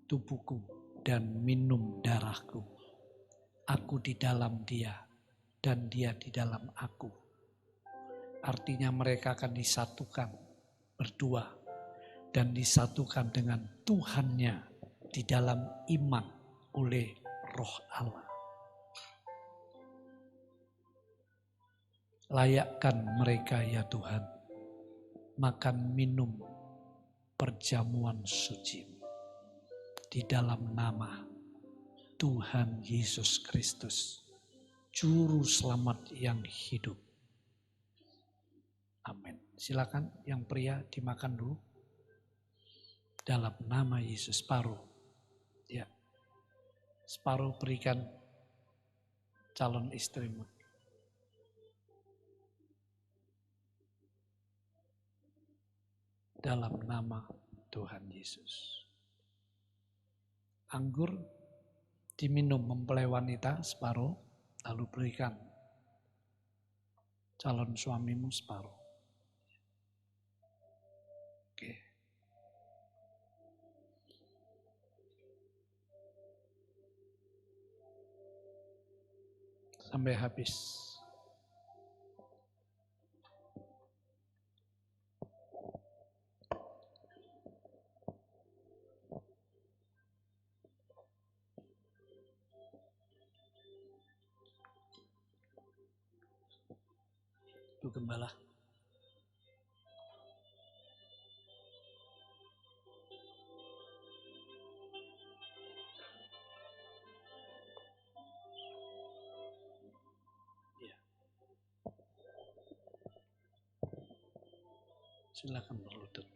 tubuhku dan minum darahku, aku di dalam dia dan dia di dalam aku. Artinya mereka akan disatukan berdua dan disatukan dengan Tuhannya di dalam iman oleh Roh Allah. Layakkan mereka ya Tuhan, makan minum perjamuan suci di dalam nama Tuhan Yesus Kristus, Juru Selamat yang hidup. Amin. Silakan yang pria dimakan dulu. Dalam nama Yesus. Separuh. Ya. Separuh berikan calon istrimu. Dalam nama Tuhan Yesus. Anggur diminum mempelai wanita separuh, lalu berikan calon suamimu separuh. Oke. Sampai habis. Itu gembala. Ya. Silakan berlutut.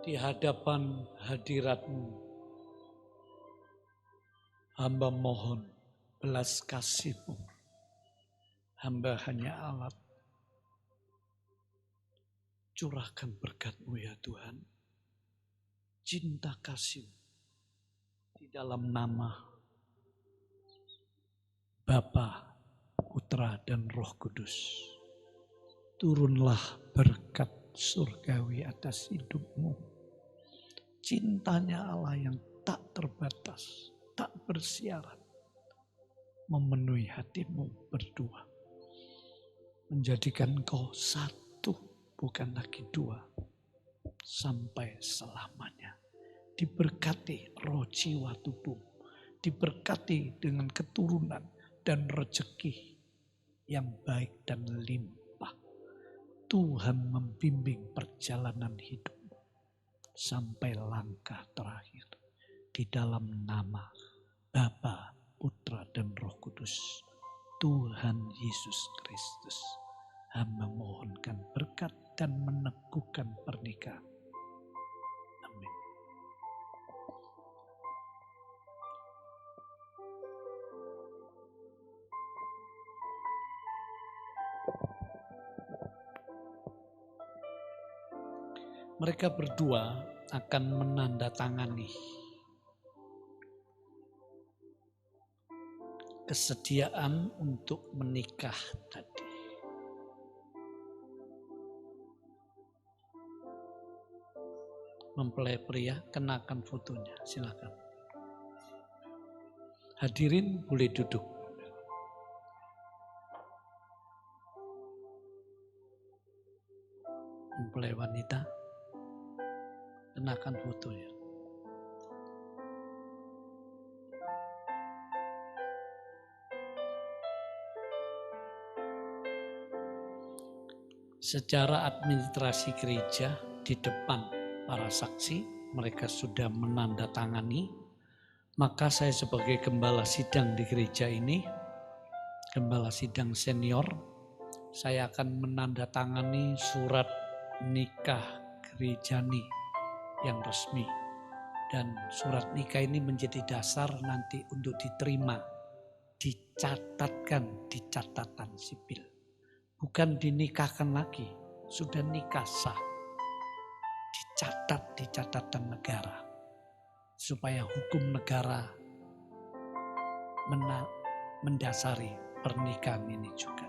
Di hadapan hadirat-Mu, hamba mohon belas kasih-Mu. Hamba hanya alat. Curahkan berkat-Mu ya Tuhan. Cinta kasih di dalam nama Bapa, Putra, dan Roh Kudus. Turunlah berkat surgawi atas hidupmu. Cintanya Allah yang tak terbatas, tak bersyarat, memenuhi hatimu berdua. Menjadikan kau satu, bukan lagi dua, sampai selamanya. Diberkati roh jiwa tubuh, diberkati dengan keturunan dan rezeki yang baik dan limpah. Tuhan membimbing perjalanan hidupmu sampai langkah terakhir. Di dalam nama Bapa, Putra, dan Roh Kudus, Tuhan Yesus Kristus, hamba mohonkan berkat dan meneguhkan pernikahan. Amin. Mereka berdua akan menandatangani kesediaan untuk menikah tadi. Mempelai pria, kenakan fotonya, silakan. Hadirin boleh duduk. Mempelai wanita, kenakan fotonya. Secara administrasi gereja di depan para saksi, mereka sudah menandatangani. Maka saya sebagai gembala sidang di gereja ini, gembala sidang senior, saya akan menandatangani surat nikah gerejani yang resmi. Dan surat nikah ini menjadi dasar nanti untuk diterima dicatatkan di catatan sipil. Bukan dinikahkan lagi, sudah nikah sah. Dicatat di catatan negara. Supaya hukum negara mendasari pernikahan ini juga.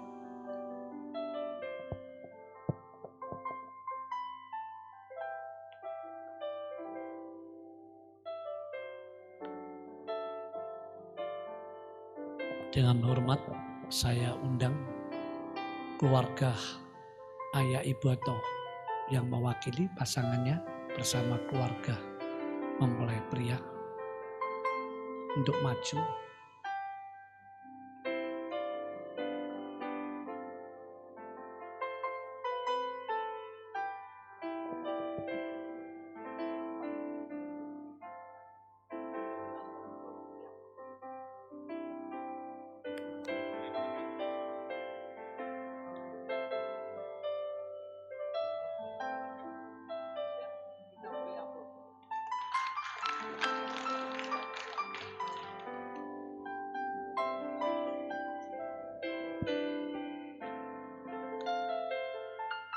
Dengan hormat saya undang keluarga ayah ibu atau yang mewakili pasangannya bersama keluarga mempelai pria untuk maju.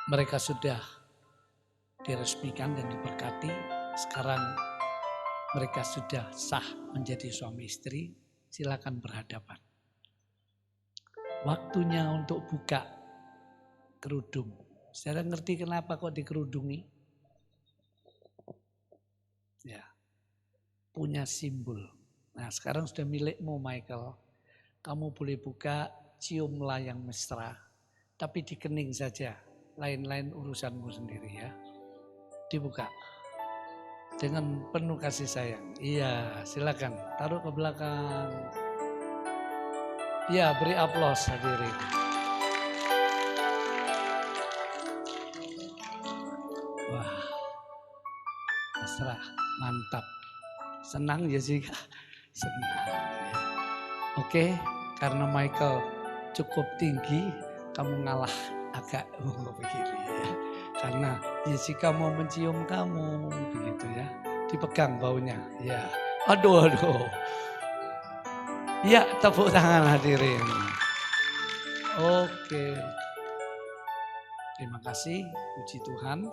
Mereka sudah diresmikan dan diberkati. Sekarang mereka sudah sah menjadi suami istri. Silakan berhadapan. Waktunya untuk buka kerudung. Saya ngerti kenapa kok dikerudungi? Ya, punya simbol. Nah, sekarang sudah milikmu, Michael. Kamu boleh buka, ciumlah yang mesra, tapi di kening saja. Lain-lain urusanmu sendiri ya. Dibuka. Dengan penuh kasih sayang. Iya, silakan. Taruh ke belakang. Iya, beri aplaus hadirin. Wah, mesra, mantap. Senang Jessica? Senang. Ya. Oke, karena Michael cukup tinggi, kamu ngalah. Agak begini ya, karena Jessica mau mencium kamu begitu ya, dipegang baunya ya, aduh, ya tepuk tangan hadirin. Oke, terima kasih, puji Tuhan.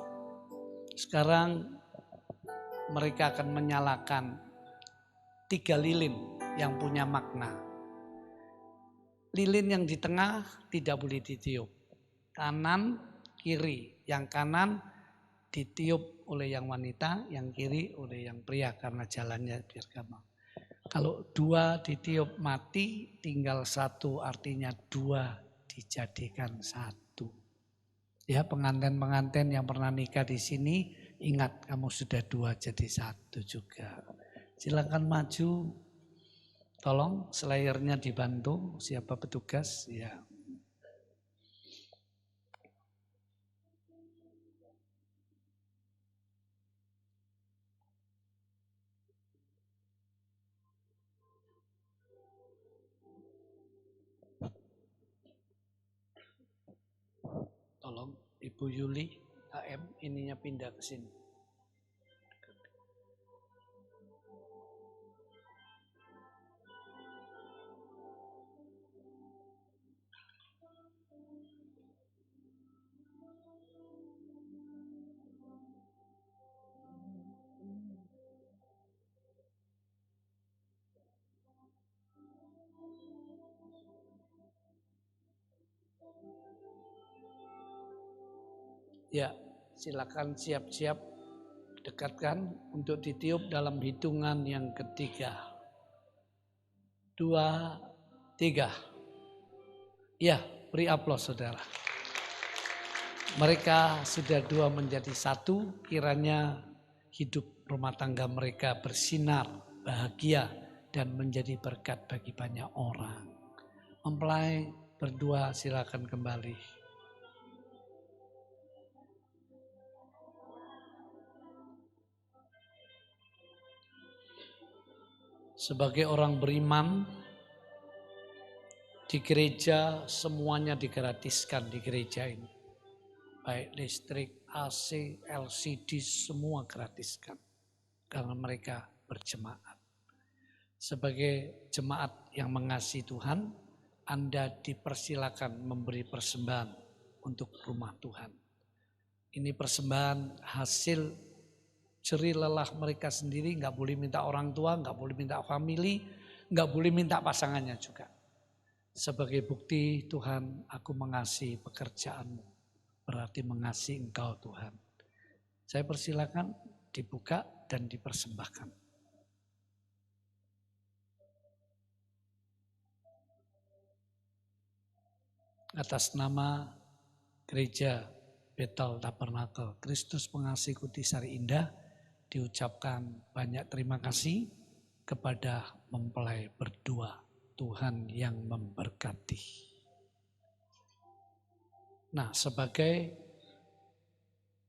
Sekarang mereka akan menyalakan 3 lilin yang punya makna. Lilin yang di tengah tidak boleh ditiup. Kanan, kiri. Yang kanan ditiup oleh yang wanita, yang kiri oleh yang pria karena jalannya biar gampang. Kalau 2 ditiup mati, tinggal 1 artinya 2 dijadikan 1. Ya, pengantin-pengantin yang pernah nikah di sini, ingat kamu sudah 2 jadi 1 juga. Silakan maju. Tolong selayarnya dibantu, siapa petugas? Ya. Tolong Ibu Yuli, AM, ininya pindah ke sini. Ya, silakan siap-siap dekatkan untuk ditiup dalam hitungan yang ketiga. 2, 3. Ya, beri aplaus saudara. Mereka sudah 2 menjadi 1, kiranya hidup rumah tangga mereka bersinar, bahagia, dan menjadi berkat bagi banyak orang. Mempelai berdua silakan kembali. Sebagai orang beriman, di gereja semuanya digratiskan di gereja ini. Baik listrik, AC, LCD semua gratiskan. Karena mereka berjemaat. Sebagai jemaat yang mengasihi Tuhan, Anda dipersilakan memberi persembahan untuk rumah Tuhan. Ini persembahan hasil jerih lelah mereka sendiri, nggak boleh minta orang tua, nggak boleh minta family, nggak boleh minta pasangannya juga. Sebagai bukti Tuhan, aku mengasihi pekerjaanmu, berarti mengasihi Engkau Tuhan. Saya persilakan dibuka dan dipersembahkan. Atas nama Gereja Bethel Tabernakel Kristus Pengasih Kutisari Indah, diucapkan banyak terima kasih kepada mempelai berdua. Tuhan yang memberkati. Nah, sebagai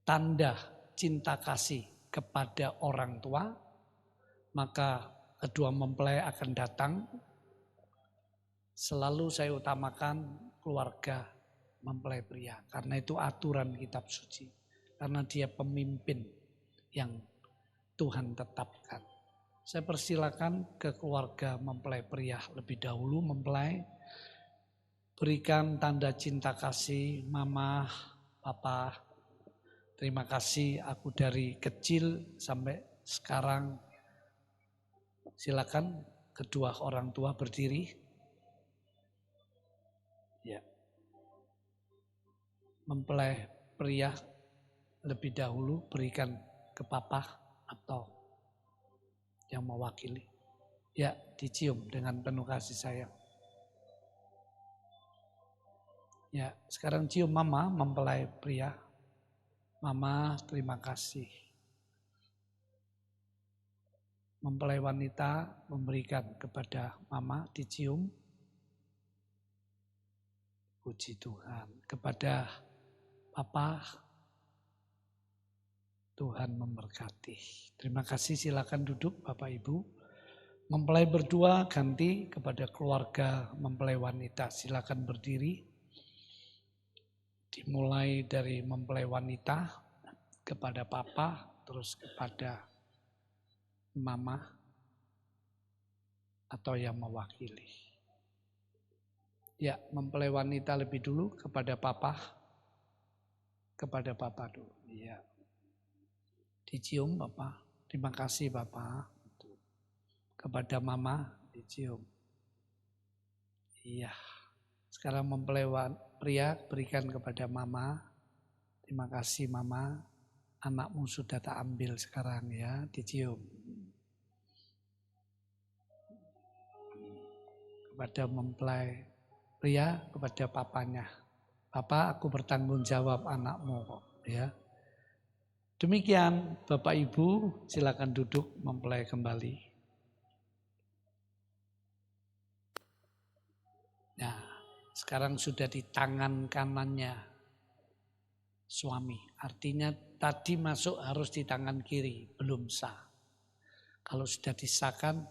tanda cinta kasih kepada orang tua, maka kedua mempelai akan datang. Selalu saya utamakan keluarga mempelai pria, karena itu aturan kitab suci. Karena dia pemimpin yang Tuhan tetapkan. Saya persilakan ke keluarga mempelai pria lebih dahulu mempelai. Berikan tanda cinta kasih mama, papa. Terima kasih aku dari kecil sampai sekarang. Silakan kedua orang tua berdiri. Ya. Mempelai pria lebih dahulu berikan ke papa atau yang mewakili. Ya, dicium dengan penuh kasih sayang. Ya, sekarang cium mama mempelai pria. Mama, terima kasih. Mempelai wanita memberikan kepada mama, dicium. Puji Tuhan. Kepada papa, Tuhan memberkati. Terima kasih, silakan duduk Bapak Ibu. Mempelai berdua ganti kepada keluarga mempelai wanita. Silakan berdiri. Dimulai dari mempelai wanita kepada papa, terus kepada mama atau yang mewakili. Ya, mempelai wanita lebih dulu kepada papa. Kepada papa dulu. Iya. Dicium Bapak, terima kasih Bapak. Kepada mama dicium. Iya. Sekarang mempelai pria berikan kepada mama. Terima kasih mama. Anakmu sudah tak ambil sekarang ya, dicium. Kepada mempelai pria, kepada papanya. Papa, aku bertanggung jawab anakmu kok ya. Demikian Bapak Ibu, silakan duduk mempelai kembali. Nah, sekarang sudah di tangan kanannya suami. Artinya tadi masuk harus di tangan kiri, belum sah. Kalau sudah disahkan,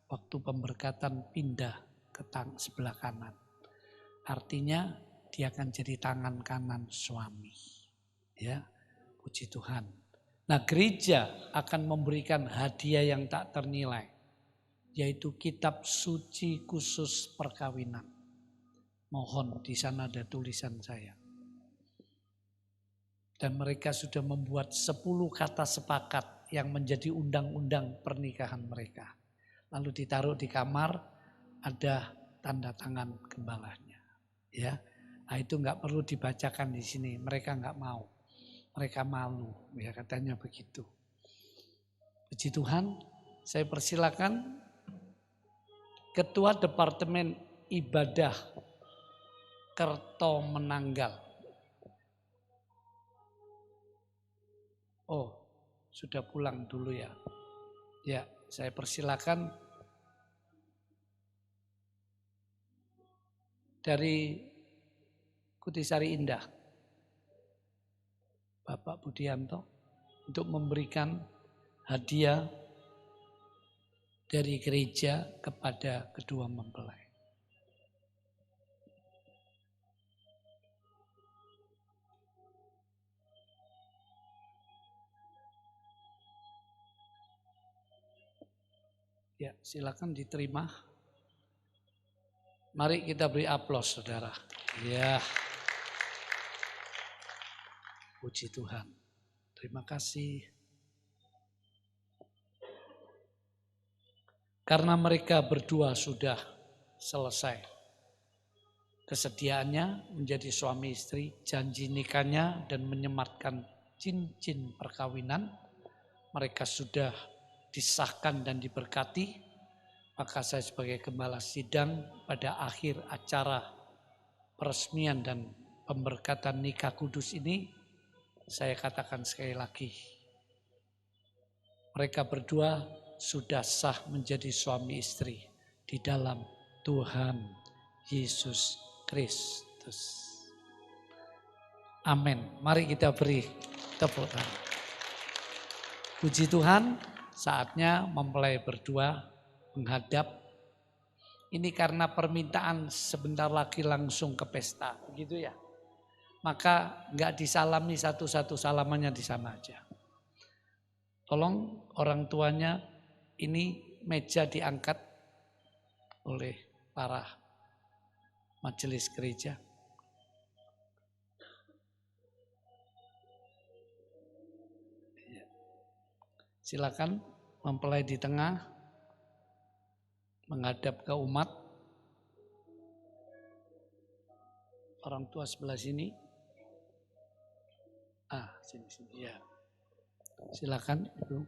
waktu pemberkatan pindah ke sebelah kanan. Artinya dia akan jadi tangan kanan suami. Ya. Puji Tuhan. Nah, gereja akan memberikan hadiah yang tak ternilai, yaitu kitab suci khusus perkawinan. Mohon di sana ada tulisan saya. Dan mereka sudah membuat 10 kata sepakat yang menjadi undang-undang pernikahan mereka. Lalu ditaruh di kamar, ada tanda tangan gembalanya. Ya, nah, itu nggak perlu dibacakan di sini. Mereka nggak mau. Mereka malu, ya katanya begitu. Puji Tuhan, saya persilakan Ketua Departemen Ibadah Kerto Menanggal. Oh, sudah pulang dulu ya. Ya, saya persilakan dari Kutisari Indah. Bapak Budianto untuk memberikan hadiah dari gereja kepada kedua mempelai. Ya, silakan diterima. Mari kita beri aplaus, saudara. Ya, puji Tuhan. Terima kasih. Karena mereka berdua sudah selesai kesediaannya menjadi suami istri, janji nikahnya dan menyematkan cincin perkawinan, mereka sudah disahkan dan diberkati, maka saya sebagai gembala sidang pada akhir acara peresmian dan pemberkatan nikah kudus ini, saya katakan sekali lagi, mereka berdua sudah sah menjadi suami istri di dalam Tuhan Yesus Kristus. Amin. Mari kita beri tepuk tangan. Puji Tuhan, saatnya mempelai berdua menghadap. Ini karena permintaan sebentar lagi langsung ke pesta, begitu ya. Maka enggak disalami satu-satu, salamannya di sana aja. Tolong orang tuanya, ini meja diangkat oleh para majelis gereja. Silakan mempelai di tengah menghadap ke umat. Orang tua sebelah sini. Sini ya. Silakan Ibu.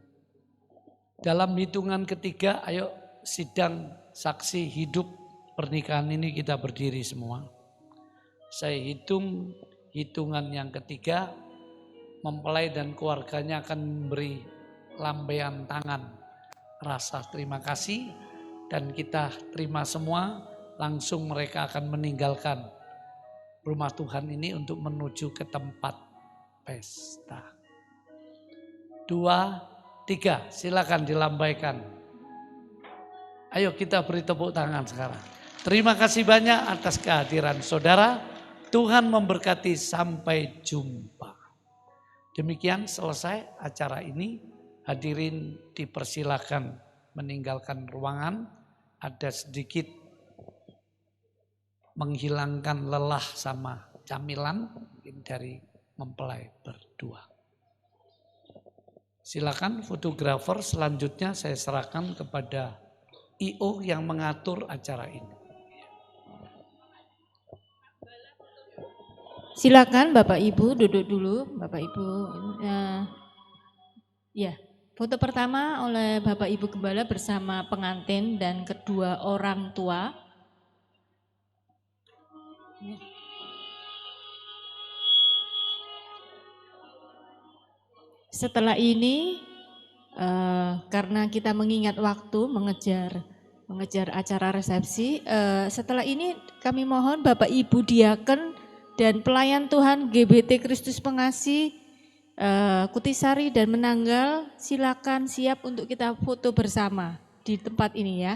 Dalam hitungan ketiga, ayo sidang saksi hidup pernikahan ini kita berdiri semua. Saya hitung hitungan yang ketiga, mempelai dan keluarganya akan memberi lambaian tangan rasa terima kasih dan kita terima semua, langsung mereka akan meninggalkan rumah Tuhan ini untuk menuju ke tempat pesta. 2, 3, silakan dilambaikan. Ayo kita beri tepuk tangan sekarang. Terima kasih banyak atas kehadiran saudara. Tuhan memberkati, sampai jumpa. Demikian selesai acara ini. Hadirin dipersilakan meninggalkan ruangan. Ada sedikit menghilangkan lelah sama camilan mungkin dari mempelai berdua. Silakan fotografer, selanjutnya saya serahkan kepada IO yang mengatur acara ini. Silakan Bapak Ibu duduk dulu, Bapak Ibu. Ya, foto pertama oleh Bapak Ibu Gembala bersama pengantin dan kedua orang tua. Ya. Setelah ini, karena kita mengingat waktu mengejar acara resepsi, setelah ini kami mohon Bapak Ibu diaken dan pelayan Tuhan GBT Kristus Pengasih, Kutisari dan Menanggal, silakan siap untuk kita foto bersama di tempat ini ya.